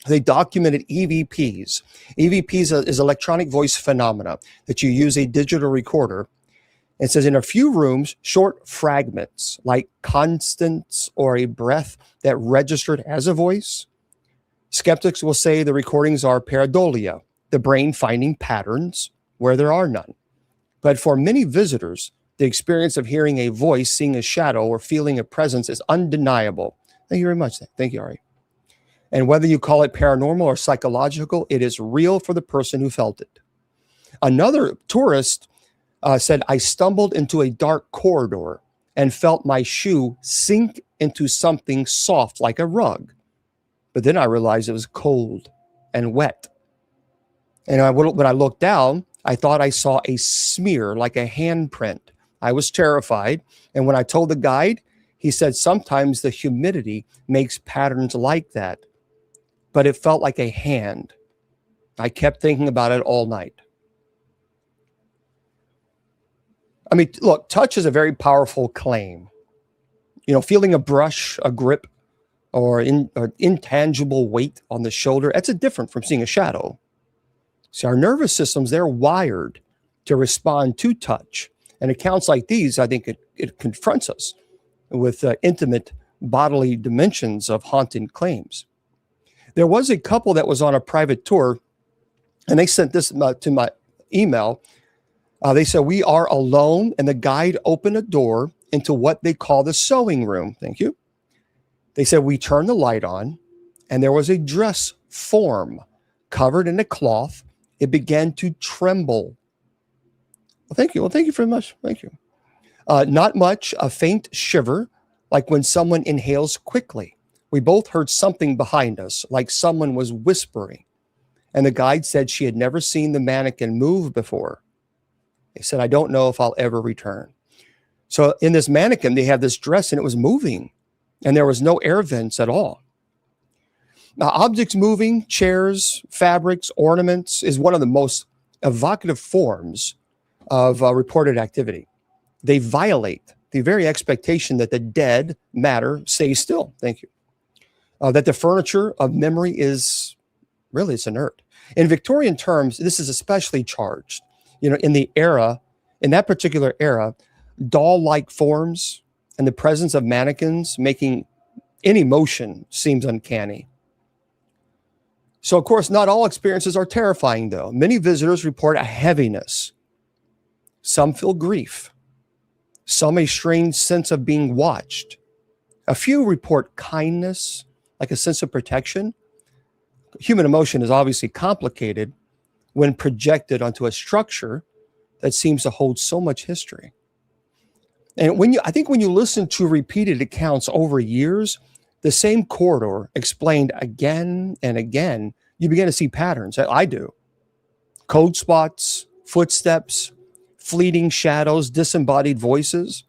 they documented EVPs. EVPs is electronic voice phenomena that you use a digital recorder. It says in a few rooms, short fragments like constants or a breath that registered as a voice. Skeptics will say the recordings are pareidolia, the brain finding patterns where there are none. But for many visitors, the experience of hearing a voice, seeing a shadow, or feeling a presence is undeniable. Thank you very much. Thank you, Ari. And whether you call it paranormal or psychological, it is real for the person who felt it. Another tourist said, I stumbled into a dark corridor and felt my shoe sink into something soft like a rug. But then I realized it was cold and wet. And when I looked down, I thought I saw a smear like a handprint. I was terrified. And when I told the guide, he said sometimes the humidity makes patterns like that. But it felt like a hand. I kept thinking about it all night. I mean, look, touch is a very powerful claim. Feeling a brush, a grip, or intangible weight on the shoulder, that's different from seeing a shadow. See, our nervous systems, they're wired to respond to touch. And accounts like these, I think it confronts us with intimate bodily dimensions of haunted claims. There was a couple that was on a private tour, and they sent this to my email. They said, we are alone, and the guide opened a door into what they call the sewing room. Thank you. They said, we turned the light on, and there was a dress form covered in a cloth. It began to tremble. Well, thank you. Well, thank you very much. Thank you. Not much, a faint shiver, like when someone inhales quickly. We both heard something behind us, like someone was whispering. And the guide said she had never seen the mannequin move before. They said, I don't know if I'll ever return. So in this mannequin, they have this dress and it was moving, and there was no air vents at all. Now, objects moving, chairs, fabrics, ornaments, is one of the most evocative forms of reported activity. They violate the very expectation that the dead matter stays still. Thank you. That the furniture of memory is really, it's inert. In Victorian terms, this is especially charged. In that particular era, doll-like forms and the presence of mannequins making any motion seems uncanny. So, of course, not all experiences are terrifying, though. Many visitors report a heaviness. Some feel grief. Some a strange sense of being watched. A few report kindness, like a sense of protection. Human emotion is obviously complicated when projected onto a structure that seems to hold so much history. And I think when you listen to repeated accounts over years, the same corridor explained again and again, you begin to see patterns. I do. Cold spots, footsteps, fleeting shadows, disembodied voices.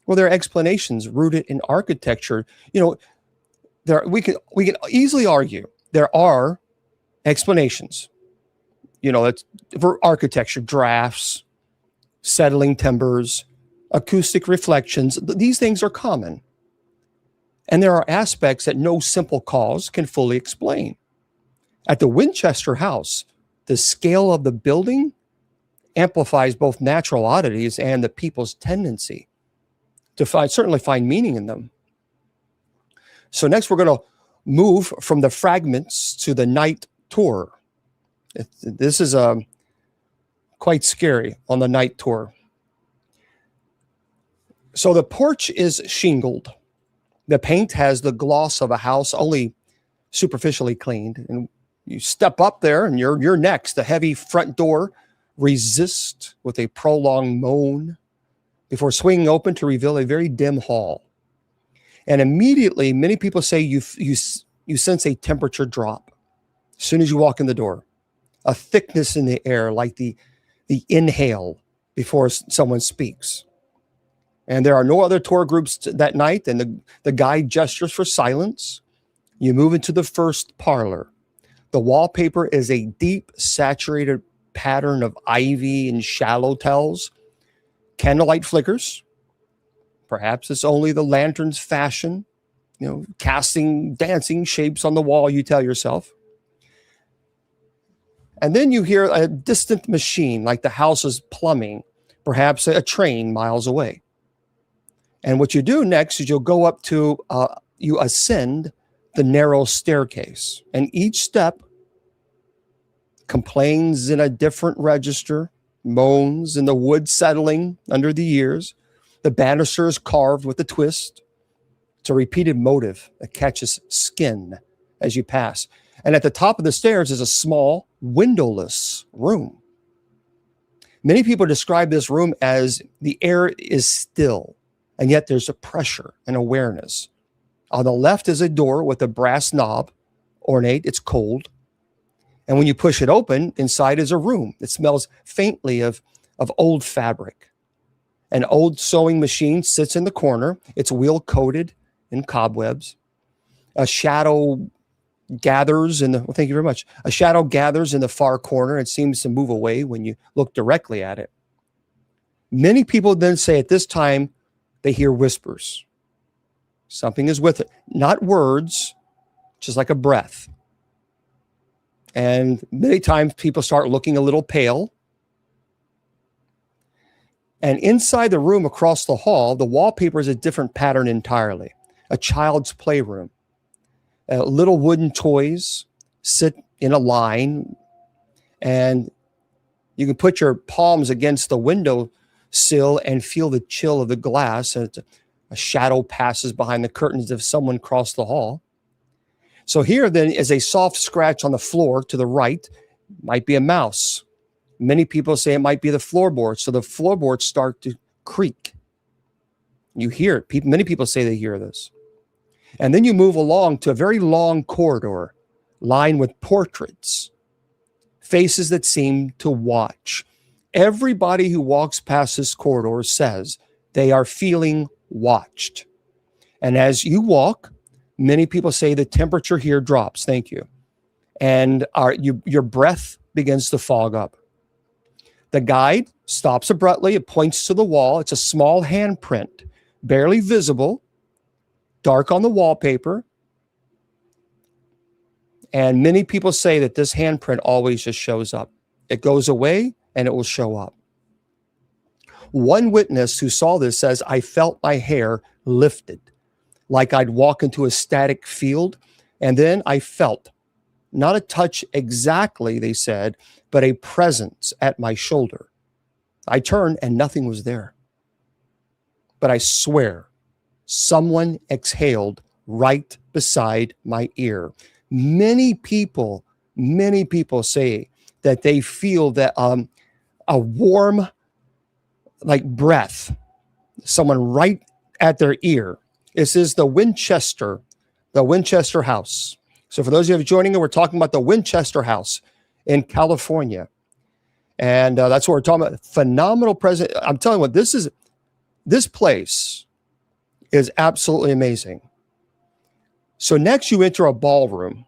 Well, there are explanations rooted in architecture. We can easily argue there are explanations. That's for architecture, drafts, settling timbers, acoustic reflections. These things are common. And there are aspects that no simple cause can fully explain. At the Winchester house, the scale of the building amplifies both natural oddities and the people's tendency to certainly find meaning in them. So next we're going to move from the fragments to the night tour. This is quite scary on the night tour. So the porch is shingled. The paint has the gloss of a house, only superficially cleaned. And you step up there and you're next. The heavy front door resists with a prolonged moan before swinging open to reveal a very dim hall. And immediately, many people say you sense a temperature drop as soon as you walk in the door. A thickness in the air, like the inhale before someone speaks. And there are no other tour groups that night, and the guide gestures for silence. You move into the first parlor. The wallpaper is a deep, saturated pattern of ivy and shallow tells. Candlelight flickers. Perhaps it's only the lantern's fashion, casting dancing shapes on the wall, you tell yourself. And then you hear a distant machine, like the house's plumbing, perhaps a train miles away. And what you do next is you'll go up to, you ascend the narrow staircase. And each step complains in a different register, moans in the wood settling under the years. The banister is carved with a twist. It's a repeated motive that catches skin as you pass. And at the top of the stairs is a small, windowless room. Many people describe this room as the air is still, and yet there's a pressure and awareness. On the left is a door with a brass knob, ornate, it's cold. And when you push it open, inside is a room. It smells faintly of old fabric. An old sewing machine sits in the corner. It's wheel coated in cobwebs. A shadow gathers thank you very much. A shadow gathers in the far corner and seems to move away when you look directly at it. Many people then say at this time, they hear whispers. Something is with it. Not words, just like a breath. And many times people start looking a little pale. And inside the room across the hall, the wallpaper is a different pattern entirely. A child's playroom. Little wooden toys sit in a line, and you can put your palms against the window sill and feel the chill of the glass, and a shadow passes behind the curtains if someone crossed the hall. So here then is a soft scratch on the floor to the right. Might be a mouse. Many people say it might be the floorboards. So the floorboards start to creak. You hear it. Many people say they hear this. And then you move along to a very long corridor lined with portraits, faces that seem to watch. Everybody who walks past this corridor says they are feeling watched. And as you walk, many people say the temperature here drops. Thank you. And your breath begins to fog up. The guide stops abruptly. It points to the wall. It's a small handprint, barely visible, dark on the wallpaper. And many people say that this handprint always just shows up. It goes away and it will show up. One witness who saw this says, I felt my hair lifted, like I'd walk into a static field. And then I felt, not a touch exactly, they said, but a presence at my shoulder. I turned and nothing was there. But I swear, someone exhaled right beside my ear. Many people say that they feel that a warm, like breath, someone right at their ear. This is the Winchester house. So for those of you joining, we're talking about the Winchester house in California. And that's what we're talking about. Phenomenal present. I'm telling you what, this place is absolutely amazing. So next you enter a ballroom.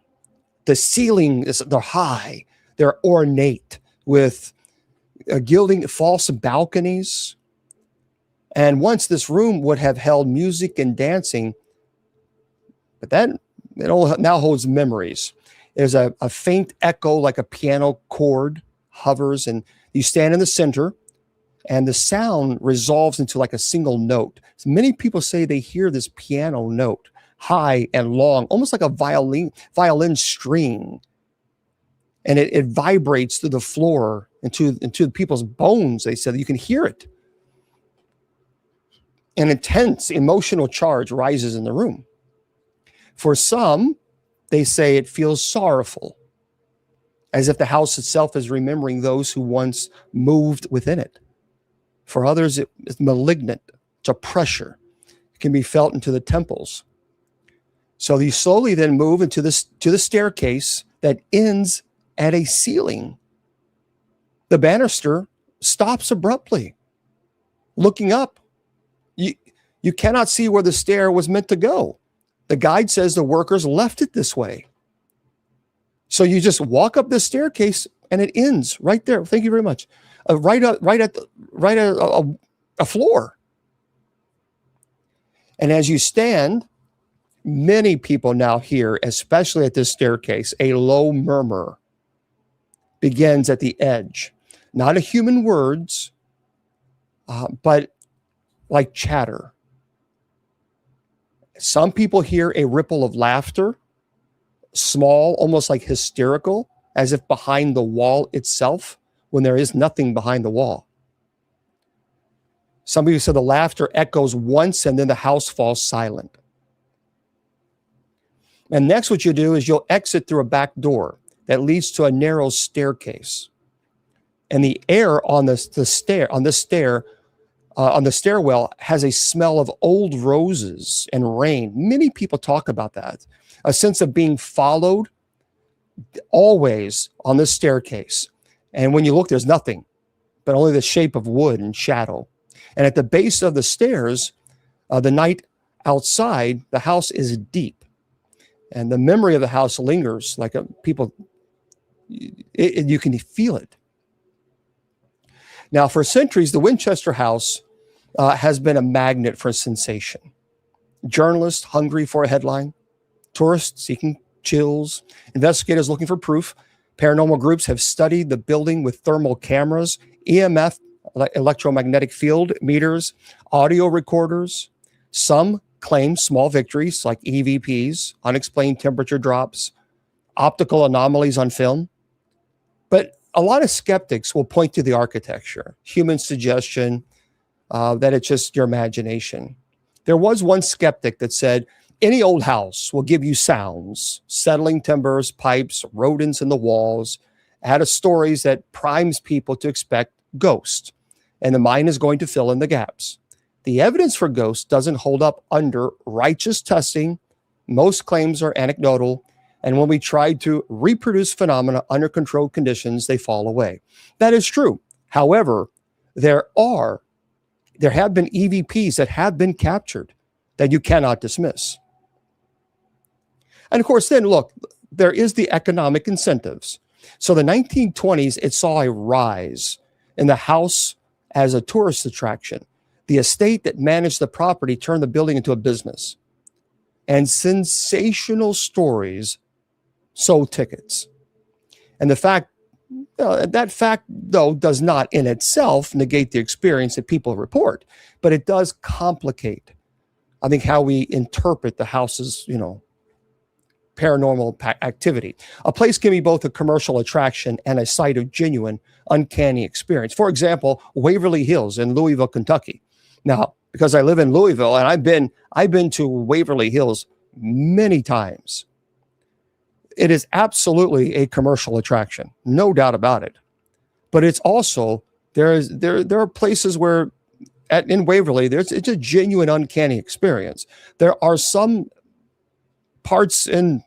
The ceiling they're high, they're ornate with gilding, false balconies. And once this room would have held music and dancing, but then it all now holds memories. There's a faint echo like a piano chord hovers, and you stand in the center, and the sound resolves into like a single note. So many people say they hear this piano note, high and long, almost like a violin string. And it vibrates through the floor into people's bones. They said you can hear it. An intense emotional charge rises in the room. For some, they say it feels sorrowful, as if the house itself is remembering those who once moved within it. For others, it's malignant. It's a pressure. It can be felt into the temples. So you slowly then move into to the staircase that ends at a ceiling. The banister stops abruptly. Looking up, you cannot see where the stair was meant to go. The guide says the workers left it this way. So you just walk up this staircase and it ends right there. Thank you very much. Right at a floor. And as you stand, many people now hear, especially at this staircase, a low murmur begins at the edge. Not a human words, but like chatter. Some people hear a ripple of laughter, small, almost like hysterical, as if behind the wall itself, when there is nothing behind the wall. Some people say the laughter echoes once and then the house falls silent. And next what you do is you'll exit through a back door that leads to a narrow staircase. And the air on the stairwell has a smell of old roses and rain. Many people talk about that. A sense of being followed always on this staircase. And when you look, there's nothing, but only the shape of wood and shadow. And at the base of the stairs, the night outside, the house is deep. And the memory of the house lingers like you can feel it. Now, for centuries, the Winchester house has been a magnet for sensation. Journalists hungry for a headline, tourists seeking chills, investigators looking for proof. Paranormal groups have studied the building with thermal cameras, EMF, electromagnetic field meters, audio recorders. Some claim small victories like EVPs, unexplained temperature drops, optical anomalies on film. But a lot of skeptics will point to the architecture, human suggestion, that it's just your imagination. There was one skeptic that said, Any old house will give you sounds, settling timbers, pipes, rodents in the walls, add of stories that primes people to expect ghosts, and the mind is going to fill in the gaps. The evidence for ghosts doesn't hold up under righteous testing. Most claims are anecdotal, and when we try to reproduce phenomena under controlled conditions, they fall away. That is true. However, there have been EVPs that have been captured that you cannot dismiss. And of course, then look, there is the economic incentives. So the 1920s, it saw a rise in the house as a tourist attraction. The estate that managed the property turned the building into a business. And sensational stories sold tickets. And that fact, though, does not in itself negate the experience that people report, but it does complicate, I think, how we interpret the house's, paranormal activity. A place can be both a commercial attraction and a site of genuine, uncanny experience. For example, Waverly Hills in Louisville, Kentucky. Now, because I live in Louisville and I've been to Waverly Hills many times, it is absolutely a commercial attraction, no doubt about it. But it's also there are places where in Waverly it's a genuine, uncanny experience. There are some parts in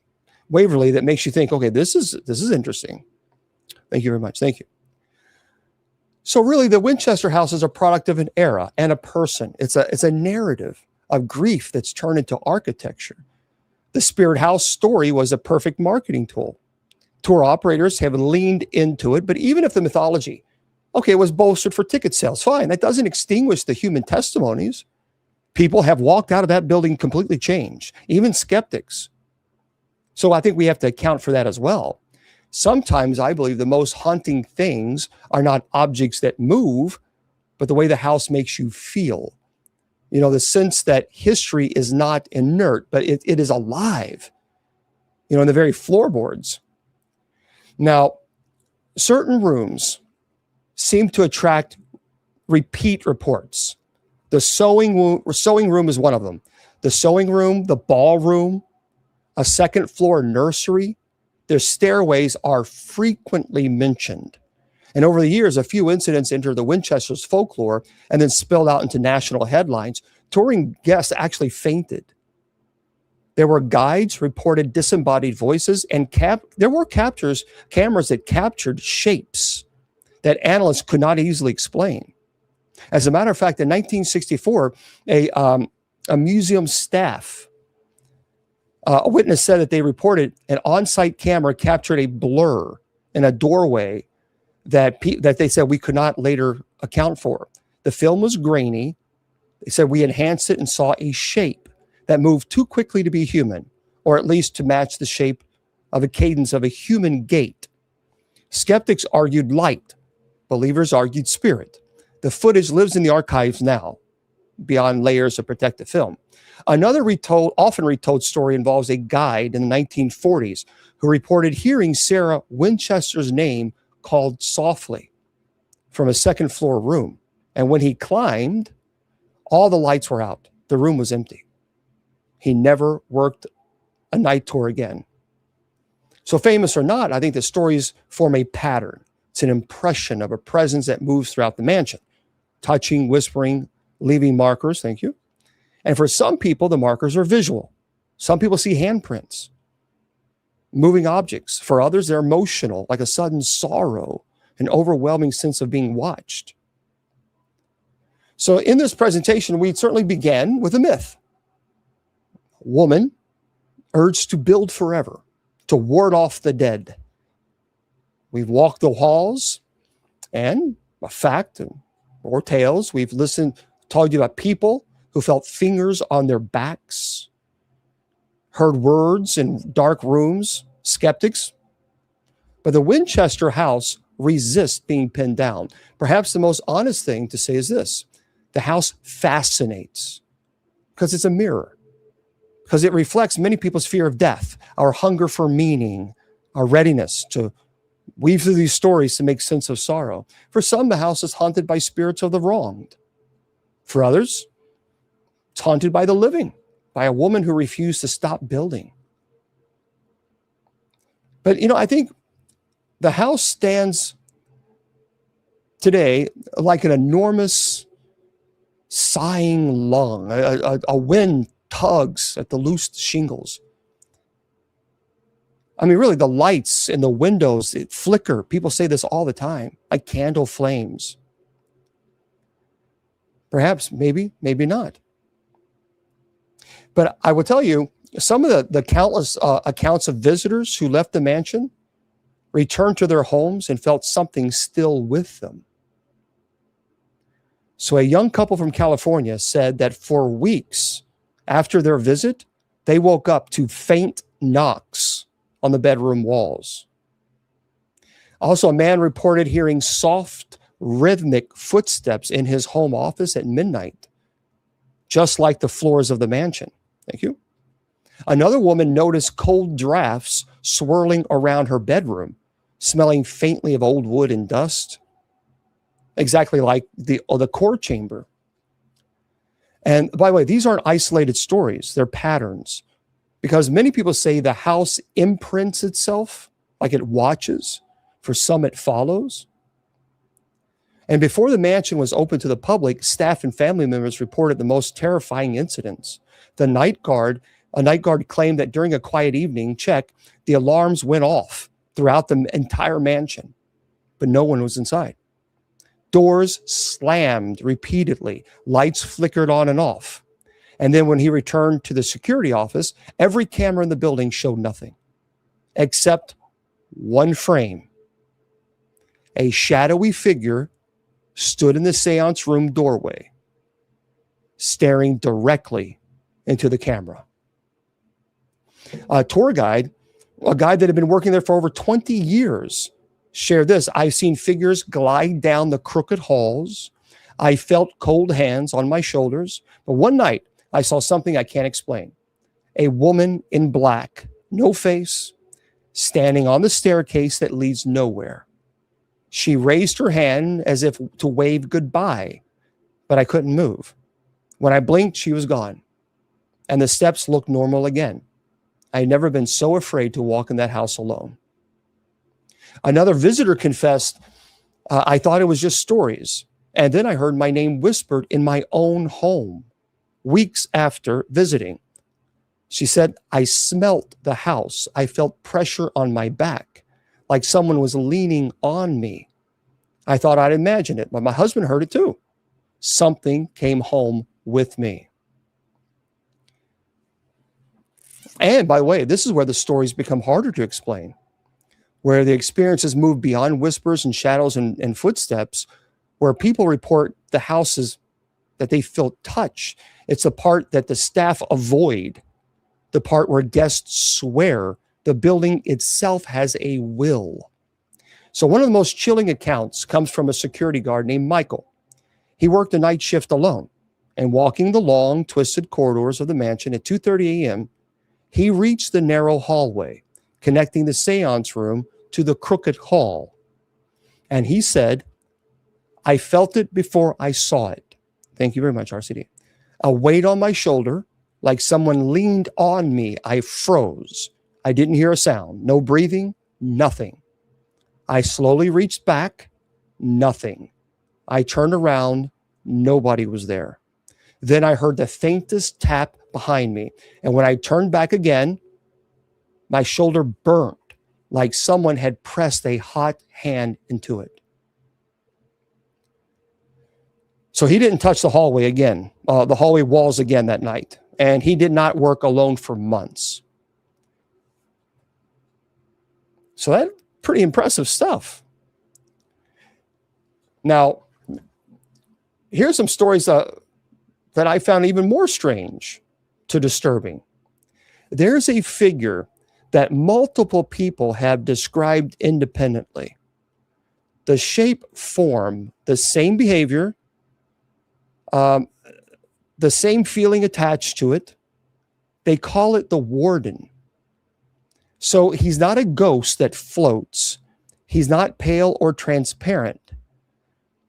Waverly that makes you think, okay, this is interesting. Thank you very much. Thank you. So really, the Winchester House is a product of an era and a person. It's a narrative of grief that's turned into architecture. The Spirit House story was a perfect marketing tool. Tour operators have leaned into it, but even if the mythology, okay, was bolstered for ticket sales, fine. That doesn't extinguish the human testimonies. People have walked out of that building completely changed, even skeptics. So I think we have to account for that as well. Sometimes I believe the most haunting things are not objects that move, but the way the house makes you feel. The sense that history is not inert, but it is alive, in the very floorboards. Now, certain rooms seem to attract repeat reports. The sewing room is one of them. The sewing room, the ballroom, a second floor nursery, their stairways are frequently mentioned. And over the years, a few incidents entered the Winchester's folklore and then spilled out into national headlines. Touring guests actually fainted. There were guides reported disembodied voices, and there were cameras that captured shapes that analysts could not easily explain. As a matter of fact, in 1964, a museum staff, a witness said that they reported an on-site camera captured a blur in a doorway that they said we could not later account for. The film was grainy. They said we enhanced it and saw a shape that moved too quickly to be human, or at least to match the shape of a cadence of a human gait. Skeptics argued light. Believers argued spirit. The footage lives in the archives now, beyond layers of protective film. Another often retold story involves a guide in the 1940s who reported hearing Sarah Winchester's name called softly from a second floor room. And when he climbed, all the lights were out. The room was empty. He never worked a night tour again. So famous or not, I think the stories form a pattern. It's an impression of a presence that moves throughout the mansion, touching, whispering, leaving markers. Thank you. And for some people, the markers are visual. Some people see handprints, moving objects. For others, they're emotional, like a sudden sorrow, an overwhelming sense of being watched. So in this presentation, we certainly began with a myth. A woman urged to build forever, to ward off the dead. We've walked the halls, and a fact or tales. We've told you about people who felt fingers on their backs, heard words in dark rooms, skeptics. But the Winchester house resists being pinned down. Perhaps the most honest thing to say is this: the house fascinates because it's a mirror, because it reflects many people's fear of death, our hunger for meaning, our readiness to weave through these stories to make sense of sorrow. For some, the house is haunted by spirits of the wronged. For others, it's haunted by the living. by a woman who refused to stop building. But, I think the house stands today like an enormous sighing lung. A wind tugs at the loose shingles. I mean, really, the lights in the windows, it flicker. People say this all the time, like candle flames. Perhaps, maybe not. But I will tell you, some of the countless accounts of visitors who left the mansion returned to their homes and felt something still with them. So a young couple from California said that for weeks after their visit, they woke up to faint knocks on the bedroom walls. Also, a man reported hearing soft, rhythmic footsteps in his home office at midnight, just like the floors of the mansion. Thank you. Another woman noticed cold drafts swirling around her bedroom, smelling faintly of old wood and dust, exactly like the core chamber. And by the way, these aren't isolated stories, they're patterns, because many people say the house imprints itself, like it watches. For some, it follows. And before the mansion was open to the public, staff and family members reported the most terrifying incidents. A night guard claimed that during a quiet evening check, the alarms went off throughout the entire mansion, but no one was inside. Doors slammed repeatedly, lights flickered on and off. And then when he returned to the security office, every camera in the building showed nothing except one frame. A shadowy figure stood in the seance room doorway, staring directly into the camera. A tour guide, a guy that had been working there for over 20 years, shared this. I've seen figures glide down the crooked halls. I felt cold hands on my shoulders. But one night, I saw something I can't explain. A woman in black, no face, standing on the staircase that leads nowhere. She raised her hand as if to wave goodbye, but I couldn't move. When I blinked, she was gone, and the steps looked normal again. I had never been so afraid to walk in that house alone. Another visitor confessed, I thought it was just stories, and then I heard my name whispered in my own home weeks after visiting. She said, I smelt the house. I felt pressure on my back, like someone was leaning on me. I thought I'd imagine it, but my husband heard it too. Something came home with me. And by the way, this is where the stories become harder to explain, where the experiences move beyond whispers and shadows and footsteps, where people report the houses that they feel touch. It's the part that the staff avoid, the part where guests swear the building itself has a will. So one of the most chilling accounts comes from a security guard named Michael. He worked a night shift alone, and walking the long, twisted corridors of the mansion at 2:30 a.m., he reached the narrow hallway connecting the seance room to the crooked hall. And he said, I felt it before I saw it. Thank you very much, RCD. A weight on my shoulder, like someone leaned on me. I froze. I didn't hear a sound. No breathing, nothing. I slowly reached back, nothing. I turned around, nobody was there. Then I heard the faintest tap behind me. And when I turned back again, my shoulder burnt like someone had pressed a hot hand into it. So he didn't touch the hallway again, the hallway walls again that night. And he did not work alone for months. So that's pretty impressive stuff. Now, here's some stories that I found even more strange to disturbing. There's a figure that multiple people have described independently. The shape, form, the same behavior, the same feeling attached to it. They call it the warden. So he's not a ghost that floats. He's not pale or transparent.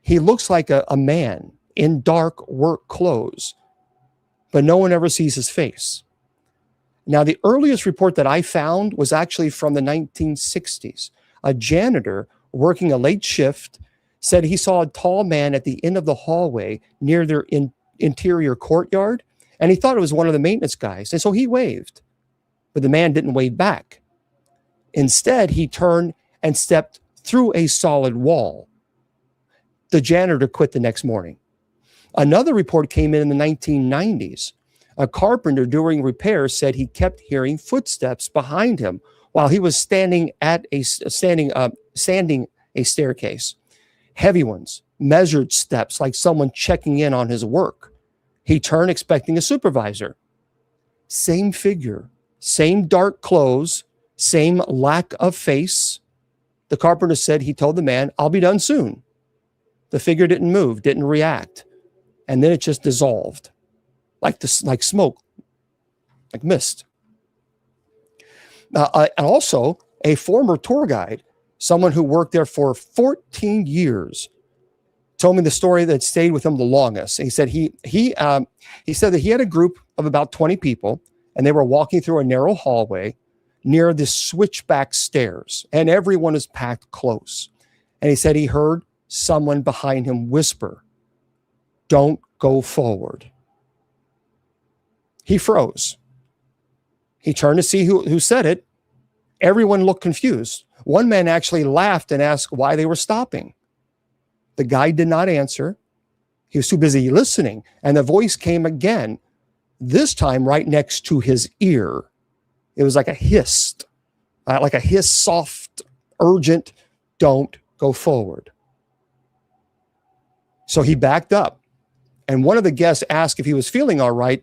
He looks like a man in dark work clothes, but no one ever sees his face. Now, the earliest report that I found was actually from the 1960s. A janitor working a late shift said he saw a tall man at the end of the hallway near their interior courtyard, and he thought it was one of the maintenance guys. And so he waved, but the man didn't wave back. Instead, he turned and stepped through a solid wall. The janitor quit the next morning. Another report came in the 1990s. A carpenter doing repairs said he kept hearing footsteps behind him while he was standing a staircase. Heavy ones, measured steps like someone checking in on his work. He turned expecting a supervisor. Same figure, same dark clothes, same lack of face. The carpenter said he told the man, "I'll be done soon." The figure didn't move, didn't react. And then it just dissolved like smoke, like mist. And also a former tour guide, someone who worked there for 14 years, told me the story that stayed with him the longest. He said he said that he had a group of about 20 people, and they were walking through a narrow hallway near the switchback stairs, and everyone is packed close. And he said he heard someone behind him whisper, "Don't go forward." He froze. He turned to see who said it. Everyone looked confused. One man actually laughed and asked why they were stopping. The guy did not answer. He was too busy listening. And the voice came again, this time right next to his ear. It was like a hiss, soft, urgent, "Don't go forward." So he backed up. And one of the guests asked if he was feeling all right.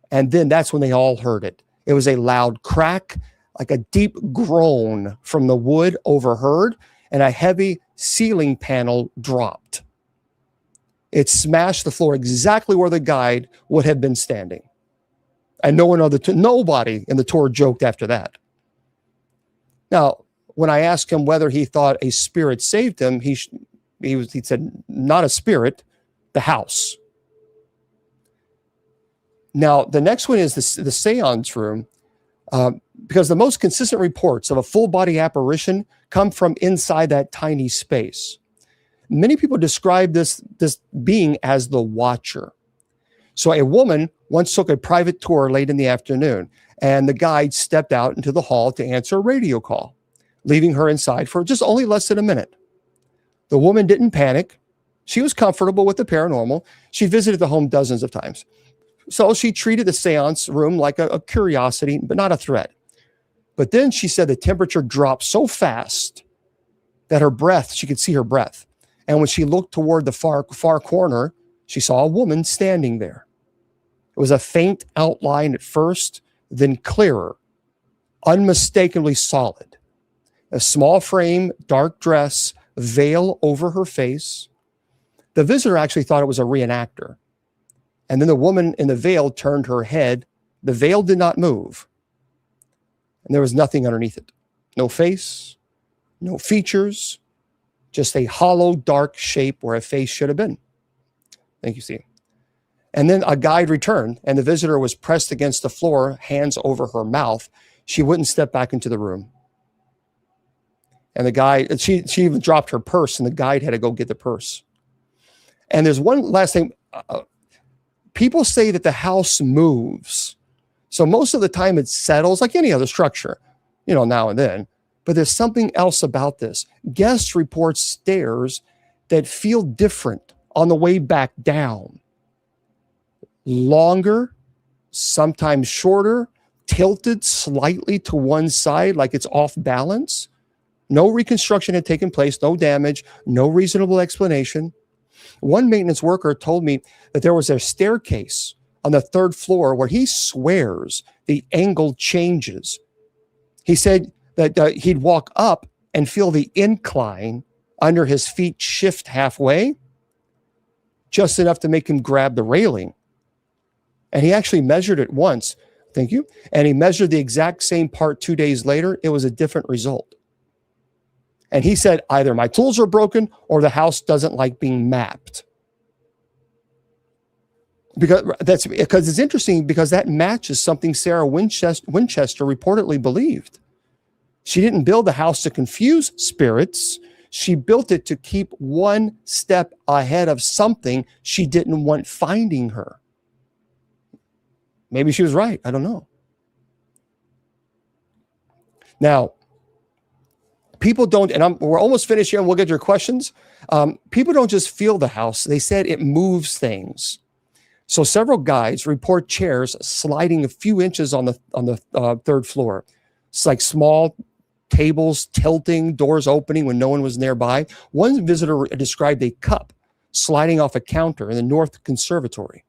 And then that's when they all heard it. It was a loud crack, like a deep groan from the wood overheard, and a heavy ceiling panel dropped. It smashed the floor exactly where the guide would have been standing. And nobody in the tour joked after that. Now, when I asked him whether he thought a spirit saved him, he said, "Not a spirit, the house." Now, the next one is the seance room, because the most consistent reports of a full body apparition come from inside that tiny space. Many people describe this being as the watcher. So a woman once took a private tour late in the afternoon, and the guide stepped out into the hall to answer a radio call, leaving her inside for just only less than a minute. The woman didn't panic. She was comfortable with the paranormal. She visited the home dozens of times. So she treated the seance room like a curiosity, but not a threat. But then she said the temperature dropped so fast that she could see her breath. And when she looked toward the far corner, she saw a woman standing there. It was a faint outline at first, then clearer, unmistakably solid. A small frame, dark dress, veil over her face. The visitor actually thought it was a reenactor. And then the woman in the veil turned her head. The veil did not move. And there was nothing underneath it. No face, no features, just a hollow, dark shape where a face should have been. Thank you, Steve. And then a guide returned, and the visitor was pressed against the floor, hands over her mouth. She wouldn't step back into the room. And the guide, she even dropped her purse, and the guide had to go get the purse. And there's one last thing. People say that the house moves. So most of the time it settles like any other structure, now and then. But there's something else about this. Guests report stairs that feel different on the way back down. Longer, sometimes shorter, tilted slightly to one side like it's off balance. No reconstruction had taken place, no damage, no reasonable explanation. One maintenance worker told me that there was a staircase on the third floor where he swears the angle changes. He said that he'd walk up and feel the incline under his feet shift halfway, just enough to make him grab the railing. And he actually measured it once. Thank you. And he measured the exact same part 2 days later. It was a different result. And he said, either my tools are broken or the house doesn't like being mapped. Because it's interesting, because that matches something Sarah Winchester reportedly believed. She didn't build the house to confuse spirits. She built it to keep one step ahead of something she didn't want finding her. Maybe she was right. I don't know. Now, people don't, and we're almost finished here and we'll get your questions. People don't just feel the house. They said it moves things. So several guides report chairs sliding a few inches on the third floor. It's like small tables tilting, doors opening when no one was nearby. One visitor described a cup sliding off a counter in the North Conservatory.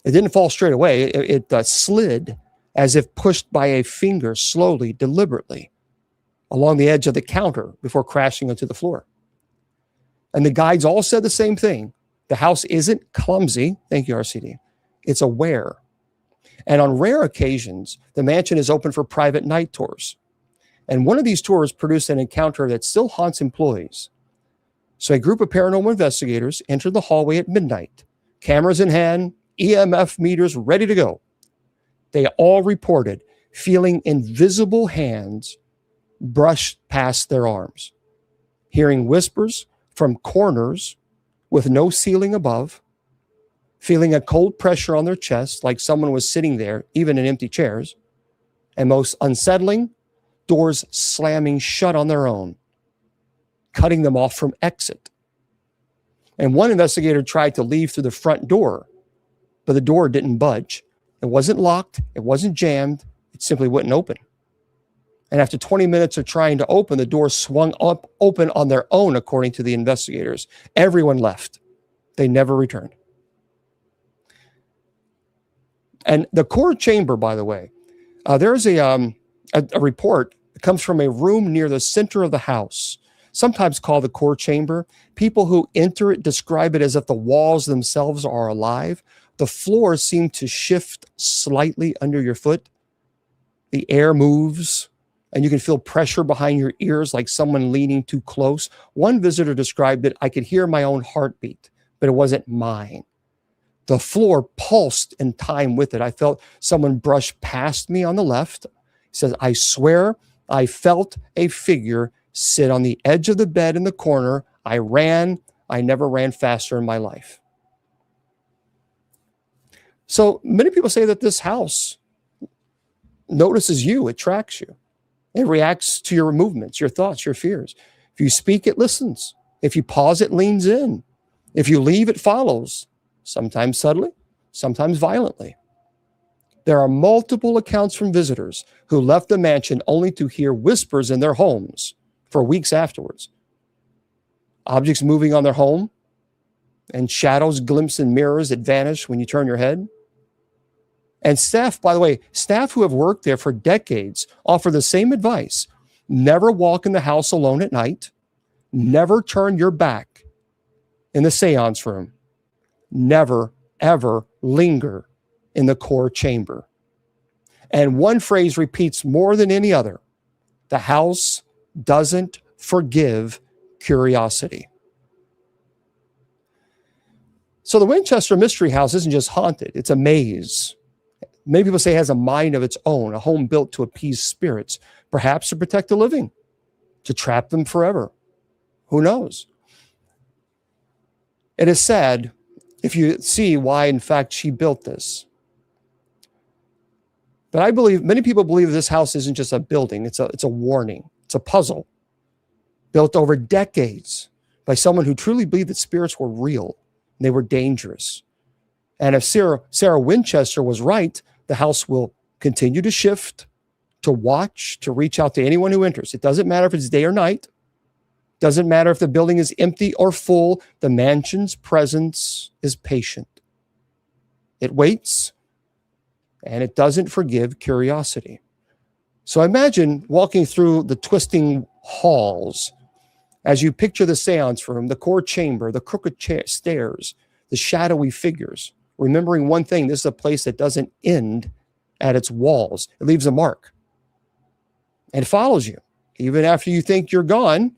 It didn't fall straight away. It slid as if pushed by a finger, slowly, deliberately, along the edge of the counter before crashing onto the floor. And the guides all said the same thing. The house isn't clumsy. Thank you, RCD. It's aware. And on rare occasions, the mansion is open for private night tours. And one of these tours produced an encounter that still haunts employees. So a group of paranormal investigators entered the hallway at midnight, cameras in hand, EMF meters ready to go. They all reported feeling invisible hands brush past their arms, hearing whispers from corners with no ceiling above, feeling a cold pressure on their chest like someone was sitting there, even in empty chairs, and most unsettling, doors slamming shut on their own, cutting them off from exit. And one investigator tried to leave through the front door, but the door didn't budge. It wasn't locked. It wasn't jammed. It simply wouldn't open. And after 20 minutes of trying to open, the door swung up open on their own, according to the investigators. Everyone left. They never returned. And the core chamber, by the way, there's a report that comes from a room near the center of the house, sometimes called the core chamber. People who enter it describe it as if the walls themselves are alive. The floors seem to shift slightly under your foot. The air moves, and you can feel pressure behind your ears like someone leaning too close. One visitor described it, I could hear my own heartbeat, but it wasn't mine. The floor pulsed in time with it. I felt someone brush past me on the left. He says, I swear I felt a figure sit on the edge of the bed in the corner. I ran. I never ran faster in my life. So many people say that this house notices you, it tracks you. It reacts to your movements, your thoughts, your fears. If you speak, it listens. If you pause, it leans in. If you leave, it follows, sometimes subtly, sometimes violently. There are multiple accounts from visitors who left the mansion only to hear whispers in their homes for weeks afterwards. Objects moving on their home and shadows glimpsed in mirrors that vanish when you turn your head. And staff, by the way, staff who have worked there for decades offer the same advice. Never walk in the house alone at night. Never turn your back in the seance room. Never, ever linger in the core chamber. And one phrase repeats more than any other. The house doesn't forgive curiosity. So the Winchester Mystery House isn't just haunted, it's a maze. Many people say it has a mind of its own, a home built to appease spirits, perhaps to protect the living, to trap them forever. Who knows? It is sad if you see why, in fact, she built this. But I believe, many people believe this house isn't just a building, it's a warning, it's a puzzle built over decades by someone who truly believed that spirits were real and they were dangerous. And if Sarah Winchester was right, the house will continue to shift, to watch, to reach out to anyone who enters. It doesn't matter if it's day or night. Doesn't matter if the building is empty or full. The mansion's presence is patient. It waits, and it doesn't forgive curiosity. So imagine walking through the twisting halls as you picture the seance room, the core chamber, the crooked stairs, the shadowy figures. Remembering one thing, this is a place that doesn't end at its walls. It leaves a mark. And it follows you. Even after you think you're gone,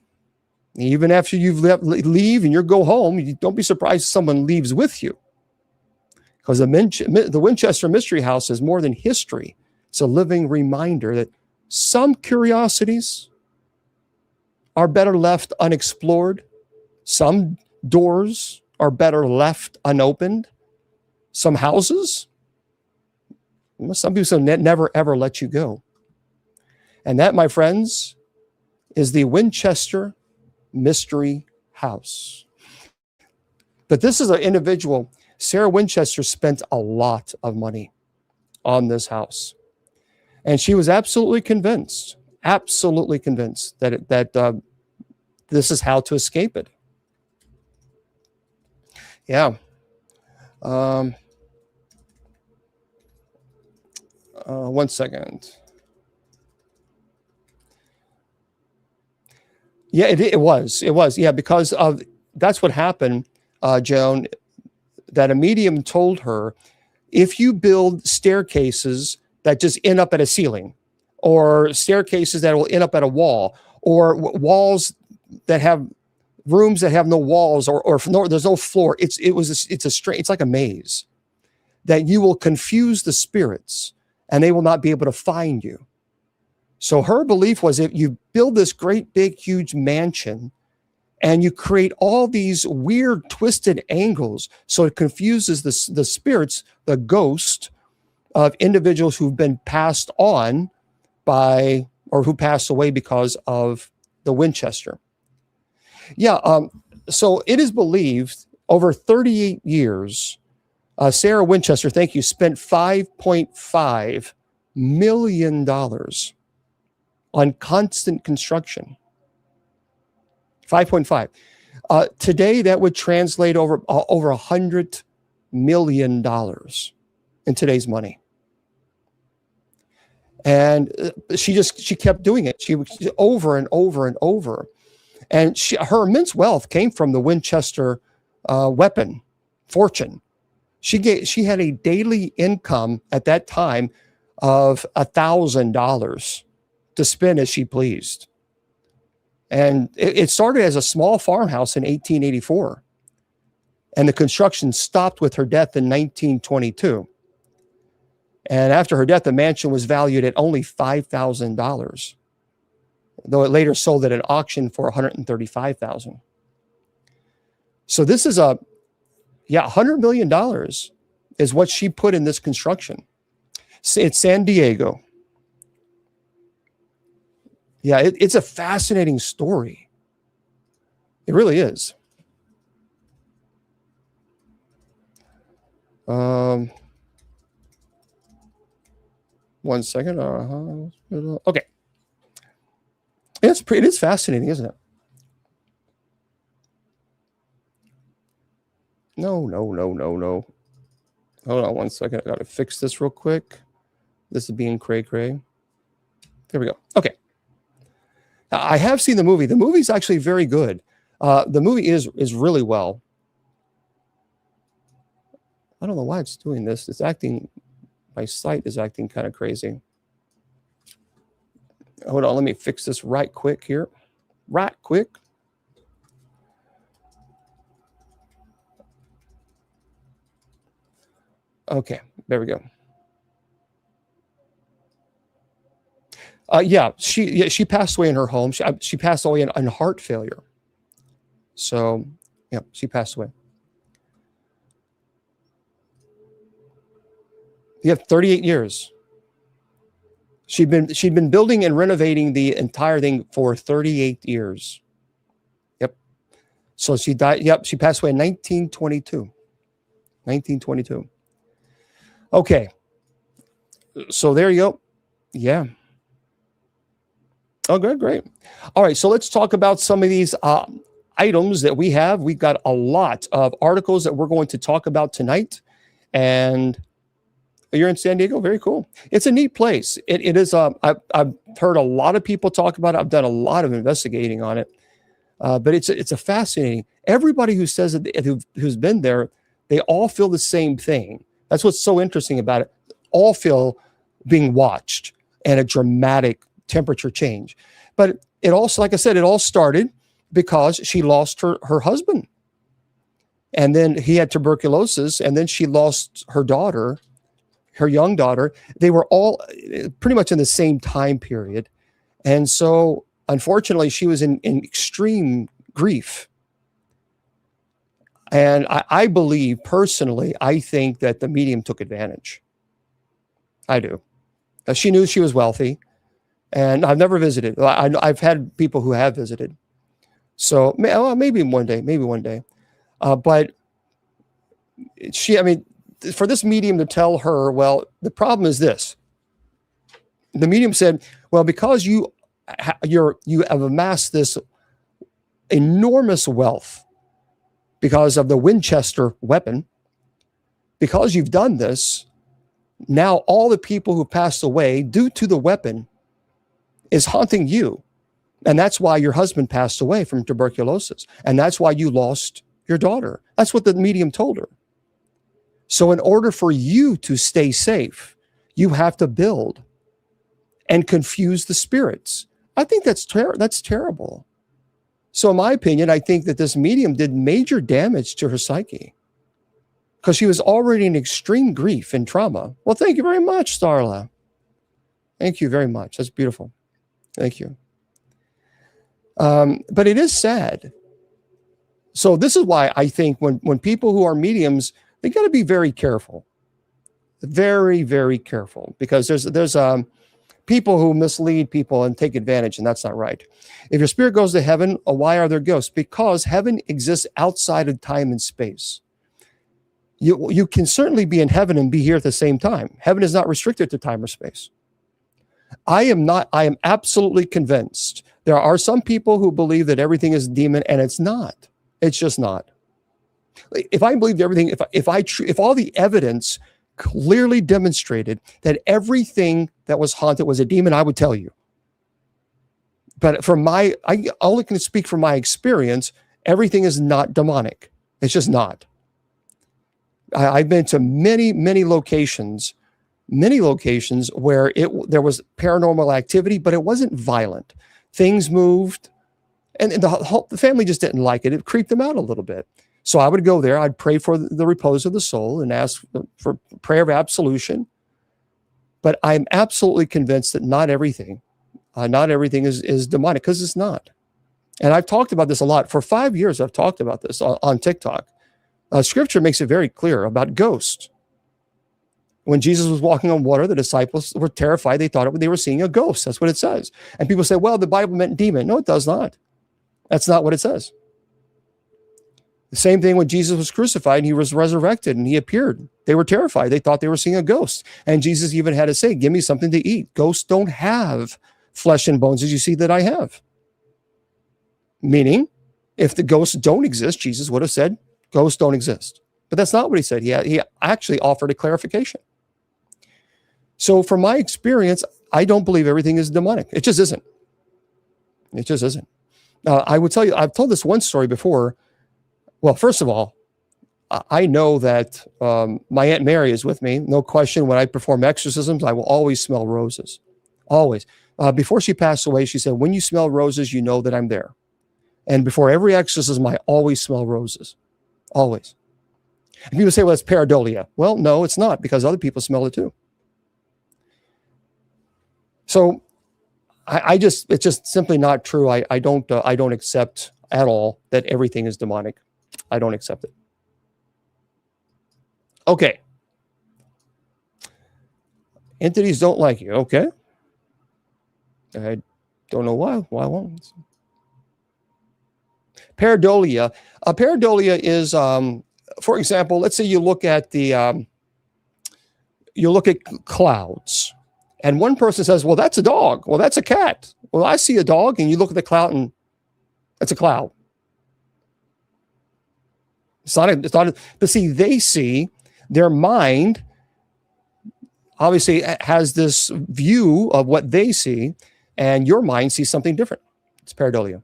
even after you leave and you go home, don't be surprised if someone leaves with you. because the Winchester Mystery House is more than history. It's a living reminder that some curiosities are better left unexplored. Some doors are better left unopened. Some houses, some people never ever let you go. And that, my friends, is the Winchester Mystery House. But this is an individual. Sarah Winchester spent a lot of money on this house. And she was absolutely convinced that this is how to escape it. Yeah. One second. Yeah, it was. Yeah, because of that's what happened, Joan, that a medium told her, if you build staircases that just end up at a ceiling, or staircases that will end up at a wall, or walls that have rooms that have no walls, or there's no floor, it's like a maze, that you will confuse the spirits and they will not be able to find you. So her belief was, if you build this great big huge mansion and you create all these weird twisted angles, so it confuses the spirits, the ghost of individuals who've been passed on by, or who passed away because of the Winchester. Yeah. So it is believed over 38 years, Sarah Winchester, thank you, spent $5.5 million on constant construction. 5.5. Today, that would translate over $100 million in today's money. And she kept doing it. She was over and over and over. And her immense wealth came from the Winchester weapon fortune. She had a daily income at that time of $1,000 to spend as she pleased. And it started as a small farmhouse in 1884. And the construction stopped with her death in 1922. And after her death, the mansion was valued at only $5,000, though it later sold at an auction for $135,000. So this is $100 million is what she put in this construction. It's San Diego. Yeah, it's a fascinating story. It really is. One second. Okay. It is fascinating, isn't it? No. Hold on one second. I got to fix this real quick. This is being cray-cray. There we go. Okay. I have seen the movie. The movie's actually very good. The movie is really well. I don't know why it's doing this. My site is acting kind of crazy. Hold on, let me fix this right quick here. Right quick. Okay, there we go. She passed away in her home. She passed away in heart failure. So, yeah, she passed away. You have 38 years. She'd been building and renovating the entire thing for 38 years. Yep. So she died. Yep. She passed away in 1922. 1922. Okay. So there you go. Yeah. Oh, good. Great. All right. So let's talk about some of these items that we have. We've got a lot of articles that we're going to talk about tonight. And you're in San Diego. Very cool. It's a neat place. It is. I've heard a lot of people talk about it. I've done a lot of investigating on it. But it's a fascinating. Everybody who says it, who's been there, they all feel the same thing. That's what's so interesting about it. All feel being watched and a dramatic temperature change. But it also, like I said, it all started because she lost her husband. And then he had tuberculosis, and then she lost her daughter, her young daughter. They were all pretty much in the same time period. And so, unfortunately, she was in extreme grief. And I believe, personally, I think that the medium took advantage. I do. She knew she was wealthy, and I've never visited. I've had people who have visited. So maybe one day. But for this medium to tell her, well, the problem is this. The medium said, well, because you have amassed this enormous wealth because of the Winchester weapon, because you've done this, now all the people who passed away due to the weapon is haunting you. And that's why your husband passed away from tuberculosis. And that's why you lost your daughter. That's what the medium told her. So in order for you to stay safe, you have to build and confuse the spirits. I think that's terrible. So in my opinion, I think that this medium did major damage to her psyche because she was already in extreme grief and trauma. Well, thank you very much, Starla. Thank you very much. That's beautiful. Thank you. But it is sad. So this is why I think when people who are mediums, they got to be very careful, very, very careful, because there's people who mislead people and take advantage, and that's not right. If your spirit goes to heaven, why are there ghosts? Because heaven exists outside of time and space. You can certainly be in heaven and be here at the same time. Heaven is not restricted to time or space. I am absolutely convinced. There are some people who believe that everything is a demon, and it's not. It's just not. If I believed everything, if all the evidence clearly demonstrated that everything that was haunted was a demon, I would tell you. But I only can speak from my experience. Everything is not demonic. It's just not. I've been to many locations where there was paranormal activity, but it wasn't violent. Things moved, and the family just didn't like it. It creeped them out a little bit. So I would go there. I'd pray for the repose of the soul and ask for prayer of absolution. But I'm absolutely convinced that not everything is demonic, because it's not. And I've talked about this a lot. For 5 years, I've talked about this on TikTok. Scripture makes it very clear about ghosts. When Jesus was walking on water, the disciples were terrified. They thought they were seeing a ghost. That's what it says. And people say, well, the Bible meant demon. No, it does not. That's not what it says. The same thing when Jesus was crucified and he was resurrected and he appeared. They were terrified. They thought they were seeing a ghost. And Jesus even had to say, give me something to eat. Ghosts don't have flesh and bones as you see that I have. Meaning, if the ghosts don't exist, Jesus would have said, ghosts don't exist. But that's not what he said. He actually offered a clarification. So from my experience, I don't believe everything is demonic. It just isn't. It just isn't. I would tell you, I've told this one story before. Well, first of all, I know that my Aunt Mary is with me. No question, when I perform exorcisms, I will always smell roses. Always. Before she passed away, she said, when you smell roses, you know that I'm there. And before every exorcism, I always smell roses. Always. And people say, well, it's pareidolia. Well, no, it's not, because other people smell it too. So it's just simply not true. I don't accept at all that everything is demonic. I don't accept it. Okay. Entities don't like you. Okay. I don't know why. Why won't? Pareidolia. Pareidolia is, for example, let's say you look at clouds, and one person says, well, that's a dog. Well, that's a cat. Well, I see a dog, and you look at the cloud, and that's a cloud. It's not. But see, they see, their mind obviously has this view of what they see, and your mind sees something different. It's pareidolia.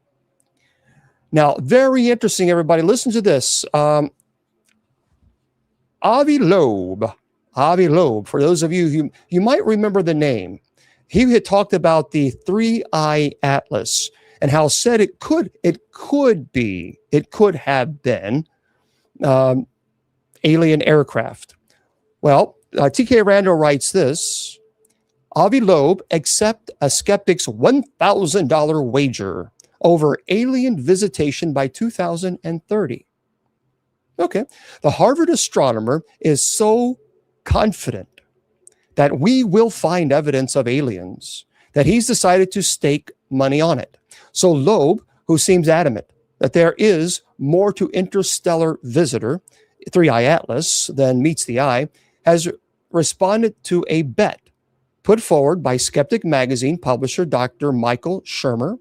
Now, very interesting, everybody. Listen to this. Avi Loeb, for those of you who you might remember the name, he had talked about the 3-eye atlas and how said it could have been um, alien aircraft. Well, T.K. Randall writes this: Avi Loeb accept a skeptic's $1,000 wager over alien visitation by 2030. Okay. The Harvard astronomer is so confident that we will find evidence of aliens that he's decided to stake money on it. So Loeb, who seems adamant that there is more to interstellar visitor, 3i Atlas, than meets the eye, has responded to a bet put forward by Skeptic Magazine publisher Dr. Michael Shermer.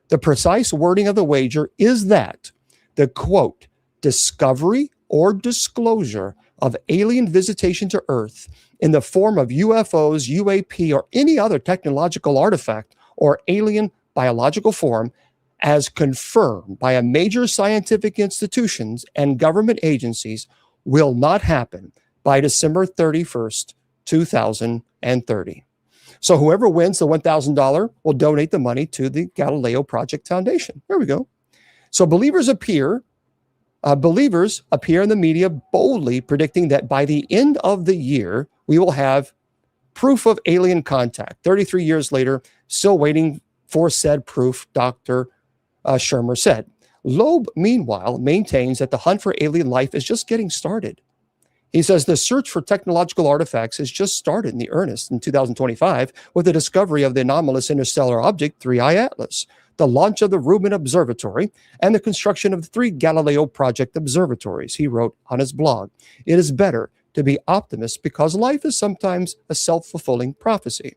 The precise wording of the wager is that the quote, discovery or disclosure of alien visitation to Earth in the form of UFOs, UAP, or any other technological artifact or alien biological form, as confirmed by a major scientific institutions and government agencies, will not happen by December 31st, 2030. So whoever wins the $1,000 will donate the money to the Galileo Project Foundation. There we go. So believers appear in the media boldly predicting that by the end of the year, we will have proof of alien contact. 33 years later, still waiting for said proof, Dr. Shermer said. Loeb, meanwhile, maintains that the hunt for alien life is just getting started. He says the search for technological artifacts has just started in the earnest in 2025 with the discovery of the anomalous interstellar object 3i Atlas, the launch of the Rubin Observatory, and the construction of the 3 Galileo Project observatories. He wrote on his blog, "It is better to be optimist because life is sometimes a self-fulfilling prophecy."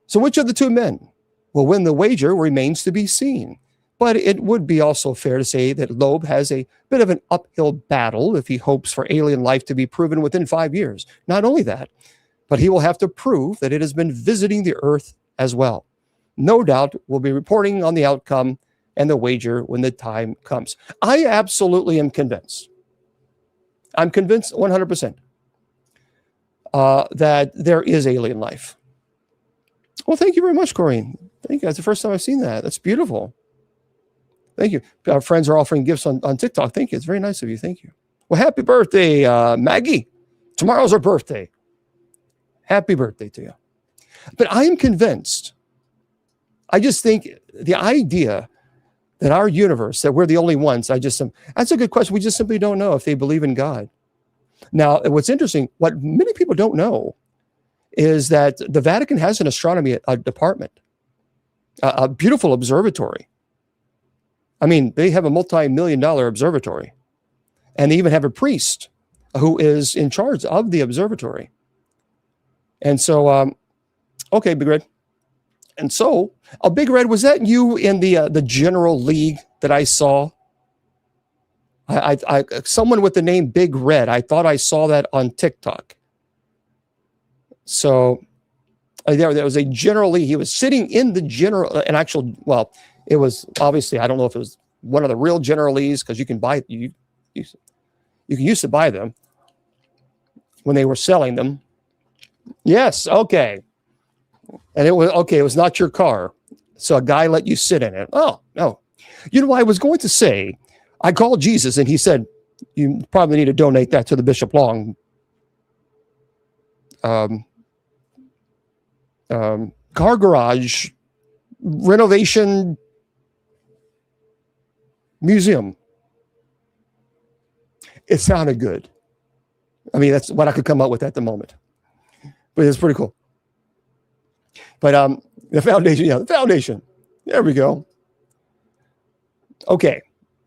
So which of the two men will win the wager remains to be seen. But it would be also fair to say that Loeb has a bit of an uphill battle if he hopes for alien life to be proven within 5 years. Not only that, but he will have to prove that it has been visiting the Earth as well. No doubt we'll be reporting on the outcome and the wager when the time comes. I absolutely am convinced. I'm convinced 100% that there is alien life. Well, thank you very much, Corrine. Thank you. That's the first time I've seen that. That's beautiful. Thank you. Our friends are offering gifts on TikTok. Thank you. It's very nice of you. Thank you. Well, happy birthday, Maggie. Tomorrow's her birthday. Happy birthday to you. But I am convinced. I just think the idea that our universe, that we're the only ones, that's a good question. We just simply don't know if they believe in God. Now, what's interesting, what many people don't know is that the Vatican has an astronomy department, a beautiful observatory. I mean, they have a multi-million-dollar observatory, and they even have a priest who is in charge of the observatory. And so, okay, Big Red. And so, Big Red, was that you in the General League that I saw? I someone with the name Big Red. I thought I saw that on TikTok. So there was a General League. He was sitting in the it was obviously, I don't know if it was one of the real General Lees, because you can buy you used to buy them when they were selling them. Yes, okay. And it was not your car. So a guy let you sit in it. Oh, no. You know what I was going to say? I called Jesus and he said, you probably need to donate that to the Bishop Long car garage renovation museum. It sounded good. I mean, that's what I could come up with at the moment. But it's pretty cool. But the foundation. There we go. Okay.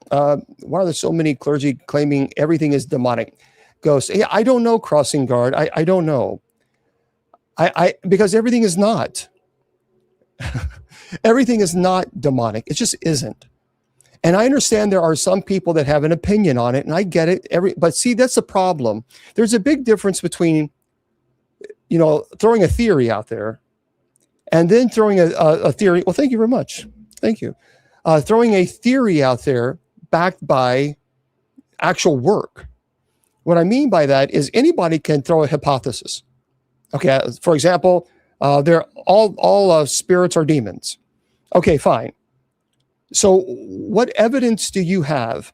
Why are there so many clergy claiming everything is demonic? Ghost. Hey, I don't know, Crossing Guard. I don't know. Because everything is not. Everything is not demonic. It just isn't. And I understand there are some people that have an opinion on it, and I get it. But see, that's the problem. There's a big difference between, throwing a theory out there and then throwing a theory. Well, thank you very much. Thank you. Throwing a theory out there backed by actual work. What I mean by that is anybody can throw a hypothesis. Okay, for example, they're all spirits are demons. Okay, fine. So what evidence do you have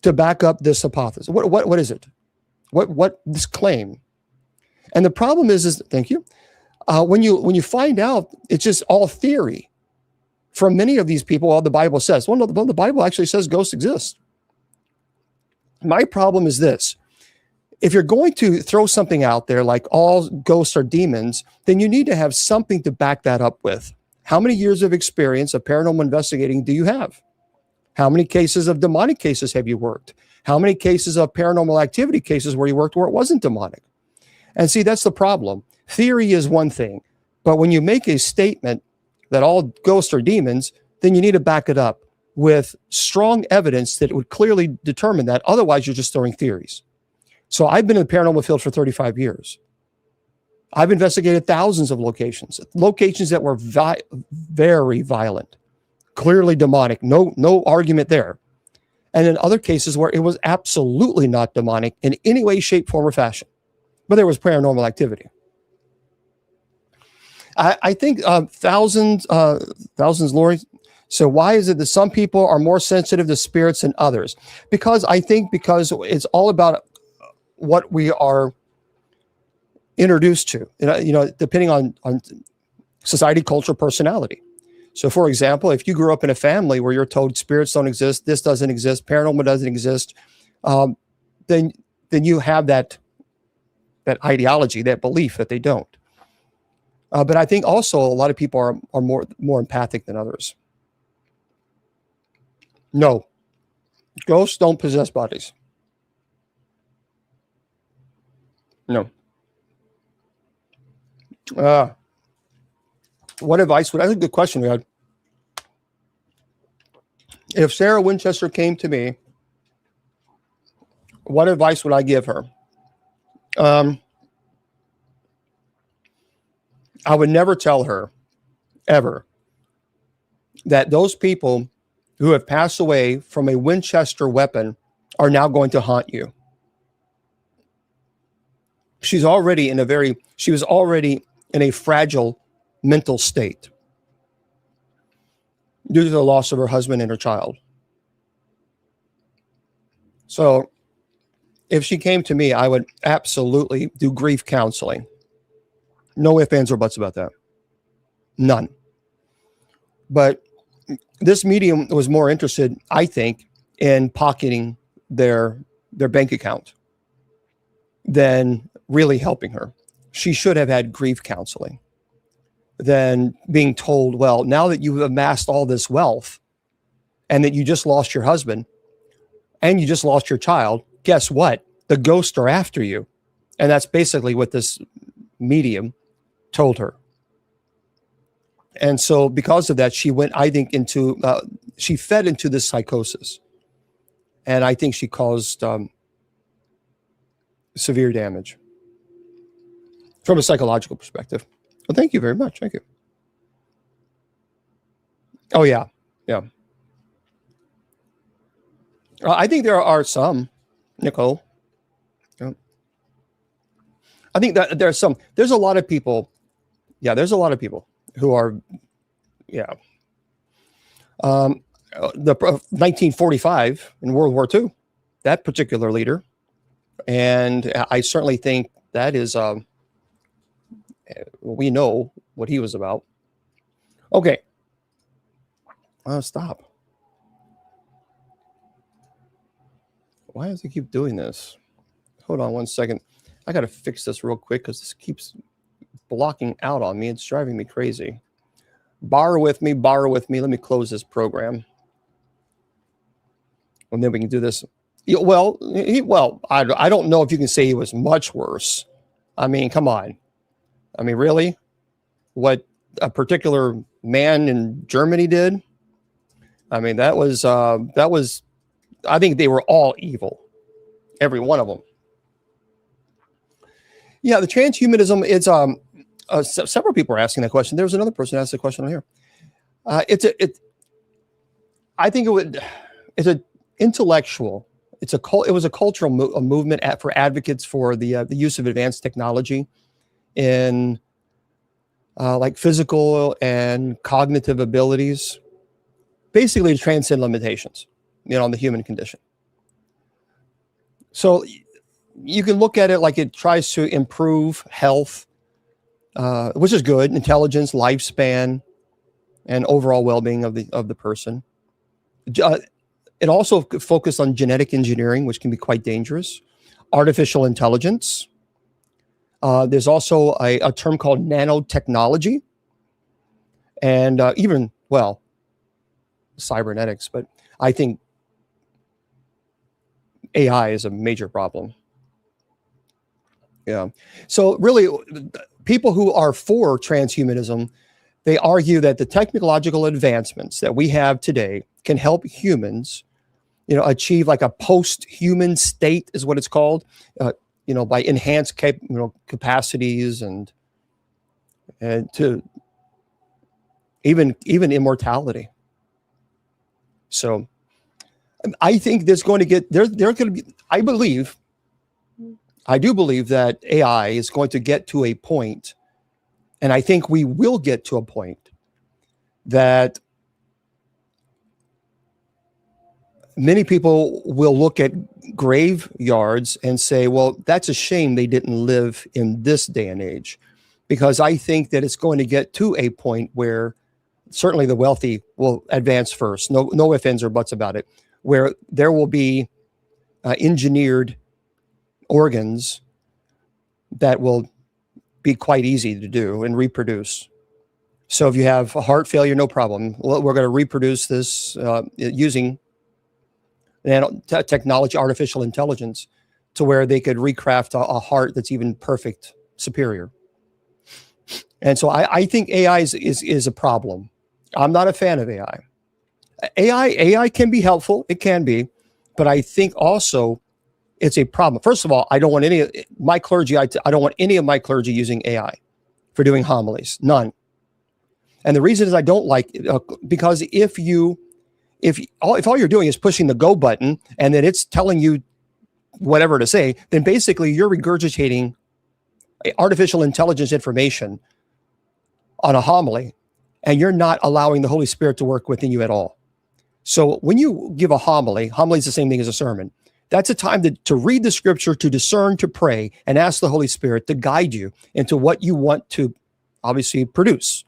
to back up this hypothesis. What is it? What this claim? And the problem is thank you. When you find out, it's just all theory. From many of these people, all the Bible says, well, no, the Bible actually says ghosts exist. My problem is this. If you're going to throw something out there like all ghosts are demons, then you need to have something to back that up with. How many years of experience of paranormal investigating do you have? How many cases of demonic cases have you worked? How many cases of paranormal activity cases where you worked where it wasn't demonic? And see, that's the problem. Theory is one thing, but when you make a statement that all ghosts are demons, then you need to back it up with strong evidence that would clearly determine that. Otherwise, you're just throwing theories. So I've been in the paranormal field for 35 years. I've investigated thousands of locations that were very violent, clearly demonic, no argument there. And in other cases where it was absolutely not demonic in any way, shape, form, or fashion, but there was paranormal activity. I think thousands, Lori. So why is it that some people are more sensitive to spirits than others? Because it's all about what we are introduced to, depending on society, culture, personality. So for example, if you grew up in a family where you're told spirits don't exist, this doesn't exist, paranormal doesn't exist, then you have that ideology, that belief that they don't. But I think also a lot of people are more empathic than others. No, ghosts don't possess bodies. No. What advice would, I think the question we had, if Sarah Winchester came to me, what advice would I give her? I would never tell her, ever, that those people who have passed away from a Winchester weapon are now going to haunt you. She was already in a fragile mental state due to the loss of her husband and her child. So if she came to me, I would absolutely do grief counseling. No ifs, ands, or buts about that. None. But this medium was more interested, I think, in pocketing their bank account than really helping her. She should have had grief counseling than being told, well, now that you've amassed all this wealth and that you just lost your husband and you just lost your child, guess what? The ghosts are after you. And that's basically what this medium told her. And so because of that, she went, I think, she fed into this psychosis. And I think she caused severe damage from a psychological perspective. Well, thank you very much. Thank you. Oh, yeah. Yeah. I think there are some, Nicole. Yeah. I think that there's a lot of people. Yeah, there's a lot of people who are, yeah. The 1945 in World War II, that particular leader. And I certainly think that is, we know what he was about. Okay. Stop. Why does it keep doing this? Hold on one second. I got to fix this real quick because this keeps blocking out on me. It's driving me crazy. Borrow with me. Let me close this program. And then we can do this. Well, I don't know if you can say he was much worse. I mean, come on. I mean, really? What a particular man in Germany did? I mean, that was, I think they were all evil. Every one of them. Yeah, the transhumanism, it's, several people are asking that question. There was another person who asked the question on here. I think it's an intellectual, it was a cultural movement for advocates for the use of advanced technology in like physical and cognitive abilities, basically to transcend limitations, on the human condition. So you can look at it like it tries to improve health, which is good, intelligence, lifespan, and overall well-being of the person. It also focused on genetic engineering, which can be quite dangerous. Artificial intelligence. There's also a term called nanotechnology, and even, well, cybernetics. But I think AI is a major problem. Yeah. So really, people who are for transhumanism, they argue that the technological advancements that we have today can help humans, achieve like a post-human state is what it's called, by enhanced capacities and to even immortality. So I think there's going to get there. There going to be. I do believe that AI is going to get to a point, and I think we will get to a point that many people will look at graveyards and say, well, that's a shame they didn't live in this day and age, because I think that it's going to get to a point where certainly the wealthy will advance first. No ifs, ands, or buts about it, where there will be engineered organs that will be quite easy to do and reproduce. So if you have a heart failure, no problem. We're going to reproduce this using technology, artificial intelligence, to where they could recraft a heart that's even perfect, superior. And so I think AI is a problem. I'm not a fan of AI. AI can be helpful. It can be. But I think also it's a problem. First of all, I don't want any of my clergy. I don't want any of my clergy using AI for doing homilies. None. And the reason is I don't like because if all you're doing is pushing the go button and then it's telling you whatever to say, then basically you're regurgitating artificial intelligence information on a homily, and you're not allowing the Holy Spirit to work within you at all. So when you give a homily is the same thing as a sermon. That's a time to read the scripture, to discern, to pray, and ask the Holy Spirit to guide you into what you want to obviously produce.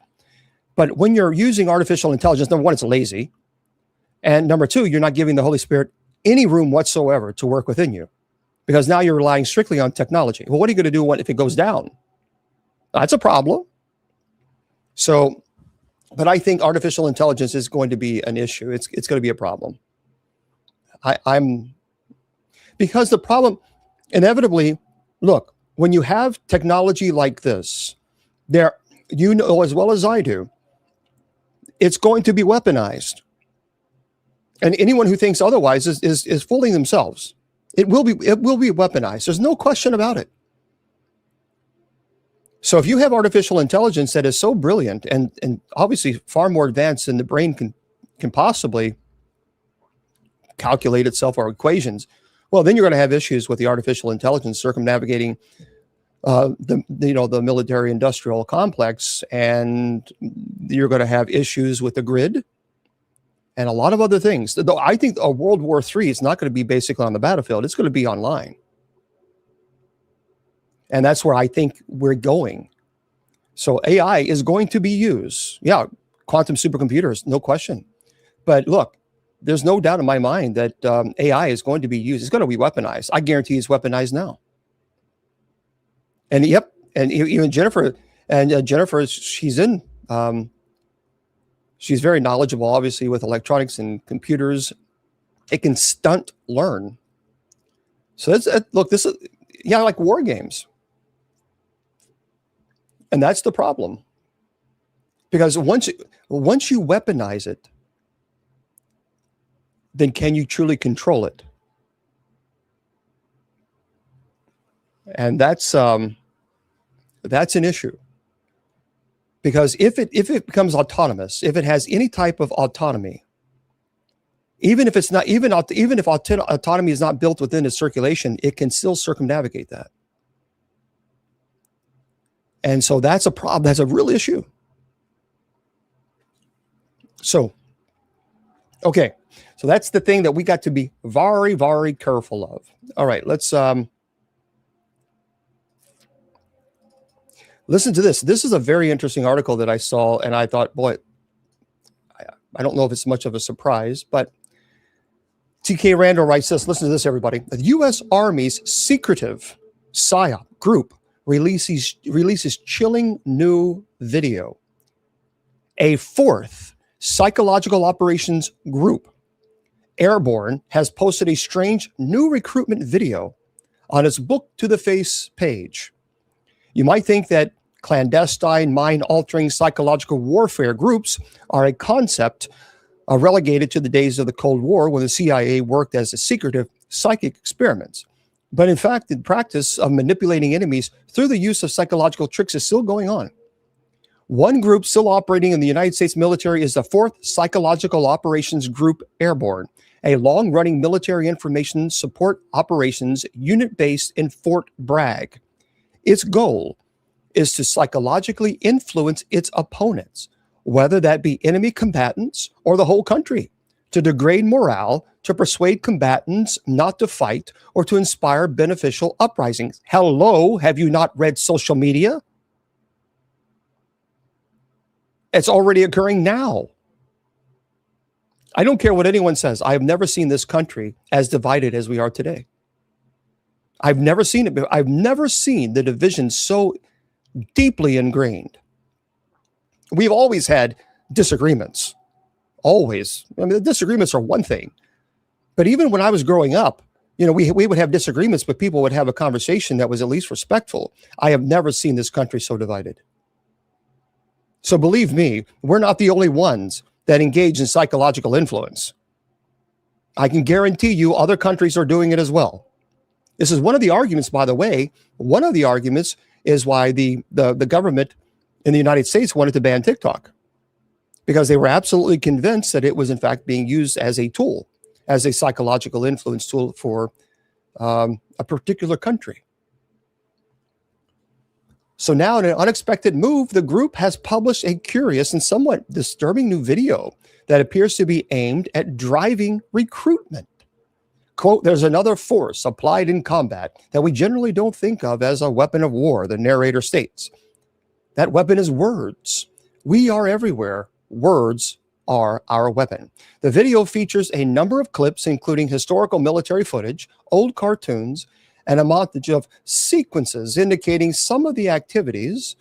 But when you're using artificial intelligence, number one, it's lazy. And number two, you're not giving the Holy Spirit any room whatsoever to work within you, because now you're relying strictly on technology. Well, what are you going to do if it goes down? That's a problem. So, but I think artificial intelligence is going to be an issue. It's going to be a problem. Because the problem, inevitably, look, when you have technology like this, as well as I do, it's going to be weaponized. And anyone who thinks otherwise is fooling themselves. It will be weaponized. There's no question about it. So if you have artificial intelligence that is so brilliant and obviously far more advanced than the brain can possibly calculate itself or equations, well, then you're going to have issues with the artificial intelligence circumnavigating the military industrial complex, and you're going to have issues with the grid and a lot of other things. Though I think a World War III is not going to be basically on the battlefield. It's going to be online. And that's where I think we're going. So AI is going to be used. Yeah, quantum supercomputers, no question. But look, there's no doubt in my mind that AI is going to be used. It's going to be weaponized. I guarantee it's weaponized now. And yep, and even Jennifer, she's very knowledgeable, obviously, with electronics and computers. It can stunt learn. So look, this is like war games. And that's the problem. Because once you weaponize it, then can you truly control it? And that's an issue. Because if it becomes autonomous, if it has any type of autonomy, even if autonomy is not built within its circulation, it can still circumnavigate that. And so that's a problem. That's a real issue. So Okay, so that's the thing that we got to be very, very careful of. All right, let's listen to this. This is a very interesting article that I saw, and I thought, boy, I don't know if it's much of a surprise, but TK Randall writes this. Listen to this, everybody. The U.S. Army's secretive PSYOP group releases chilling new video. A fourth psychological operations group, Airborne, has posted a strange new recruitment video on its Book to the Face page. You might think that clandestine, mind-altering psychological warfare groups are a concept relegated to the days of the Cold War when the CIA worked as a secretive psychic experiments. But in fact, the practice of manipulating enemies through the use of psychological tricks is still going on. One group still operating in the United States military is the 4th Psychological Operations Group Airborne, a long-running military information support operations unit based in Fort Bragg. Its goal is to psychologically influence its opponents, whether that be enemy combatants or the whole country, to degrade morale, to persuade combatants not to fight, or to inspire beneficial uprisings. Hello, have you not read social media? It's already occurring now. I don't care what anyone says. I have never seen this country as divided as we are today. I've never seen it. I've never seen the division so deeply ingrained. We've always had disagreements. Always. I mean, the disagreements are one thing. But even when I was growing up, you know, we would have disagreements, but people would have a conversation that was at least respectful. I have never seen this country so divided. So believe me, we're not the only ones that engage in psychological influence. I can guarantee you other countries are doing it as well. This is one of the arguments, by the way. One of the arguments is why the government in the United States wanted to ban TikTok, because they were absolutely convinced that it was in fact being used as a tool, as a psychological influence tool for a particular country. So now, in an unexpected move, the group has published a curious and somewhat disturbing new video that appears to be aimed at driving recruitment. Quote, there's another force applied in combat that we generally don't think of as a weapon of war, the narrator states. That weapon is words. We are everywhere. Words are our weapon. The video features a number of clips, including historical military footage, old cartoons, and a montage of sequences indicating some of the activities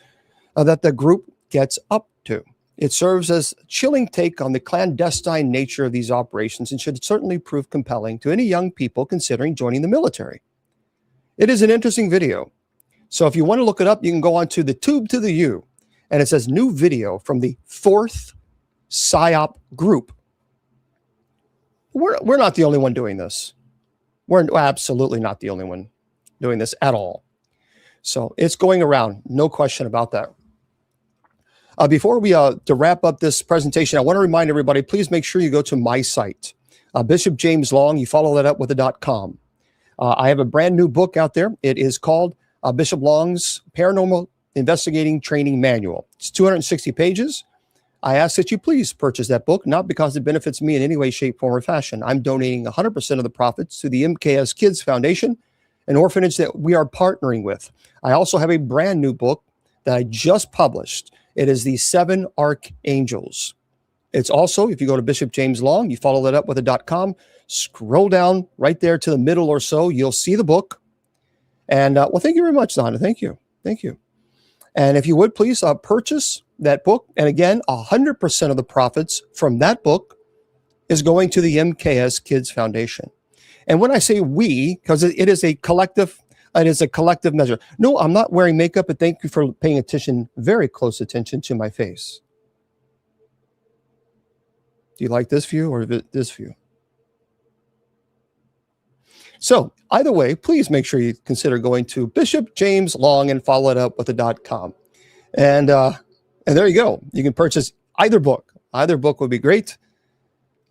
that the group gets up to. It serves as a chilling take on the clandestine nature of these operations and should certainly prove compelling to any young people considering joining the military. It is an interesting video. So if you want to look it up, you can go on to the tube to the U, and it says new video from the 4th PSYOP group. We're not the only one doing this. We're absolutely not the only one doing this at all. So it's going around, no question about that. Before we to wrap up this presentation, I want to remind everybody, please make sure you go to my site, Bishop James Long. You follow that up with a .com. I have a brand new book out there. It is called Bishop Long's Paranormal Investigating Training Manual. It's 260 pages. I ask that you please purchase that book, not because it benefits me in any way, shape, form, or fashion. I'm donating 100% of the profits to the MKS Kids Foundation, an orphanage that we are partnering with. I also have a brand new book that I just published. It is the 7 Archangels. It's also, if you go to Bishop James Long, you follow that up with a .com, scroll down right there to the middle or so, you'll see the book. And well, thank you very much, Donna. Thank you. Thank you. And if you would, please purchase that book. And again, 100% of the profits from that book is going to the MKS Kids Foundation. And when I say we, because it is a collective measure. No, I'm not wearing makeup, but thank you for paying attention, very close attention to my face. Do you like this view or this view? So either way, please make sure you consider going to Bishop James Long and follow it up with a .com. And there you go. You can purchase either book. Either book would be great.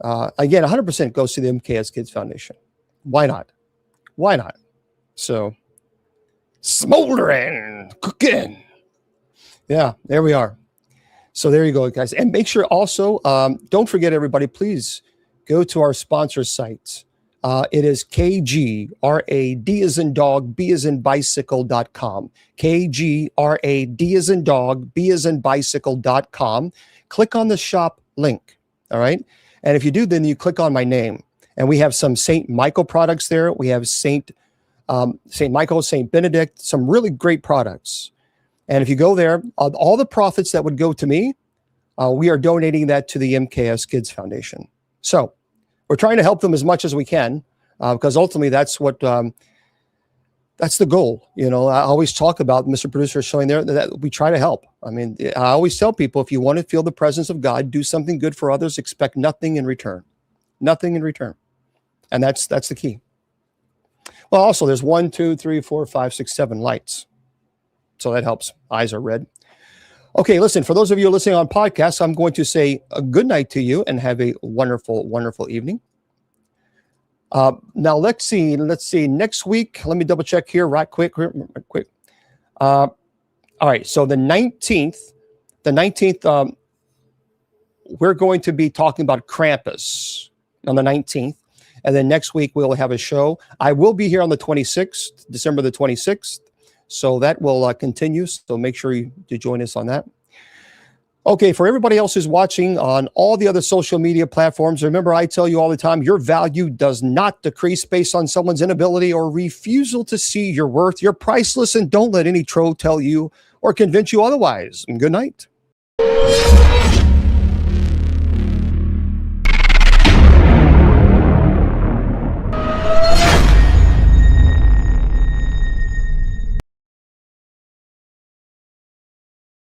Again, 100% goes to the MKS Kids Foundation. Why not? Why not? So, smoldering, cooking. Yeah, there we are. So there you go, guys. And make sure also, don't forget, everybody, please go to our sponsor site. It is KGRAD as in dog, B as in bicycle.com. KGRAD as in dog, B as in bicycle.com. Click on the shop link. All right. And if you do, then you click on my name. And we have some St. Michael products there. We have St. Michael, St. Benedict, some really great products. And if you go there, all the profits that would go to me, we are donating that to the MKS Kids Foundation. So we're trying to help them as much as we can, because ultimately that's what that's the goal. You know, I always talk about, Mr. Producer showing there, that we try to help. I mean, I always tell people, if you want to feel the presence of God, do something good for others, expect nothing in return. Nothing in return. And that's the key. Well, also there's 1, 2, 3, 4, 5, 6, 7 lights. So that helps. Eyes are red. Okay, listen, for those of you listening on podcasts, I'm going to say a good night to you and have a wonderful, wonderful evening. Now let's see. Next week, let me double check here right quick. All right. So the 19th, we're going to be talking about Krampus on the 19th. And then next week we'll have a show. I will be here on the 26th, December the 26th. So that will continue. So make sure you join us on that. Okay, for everybody else who's watching on all the other social media platforms, remember I tell you all the time, your value does not decrease based on someone's inability or refusal to see your worth. You're priceless, and don't let any troll tell you or convince you otherwise. And good night.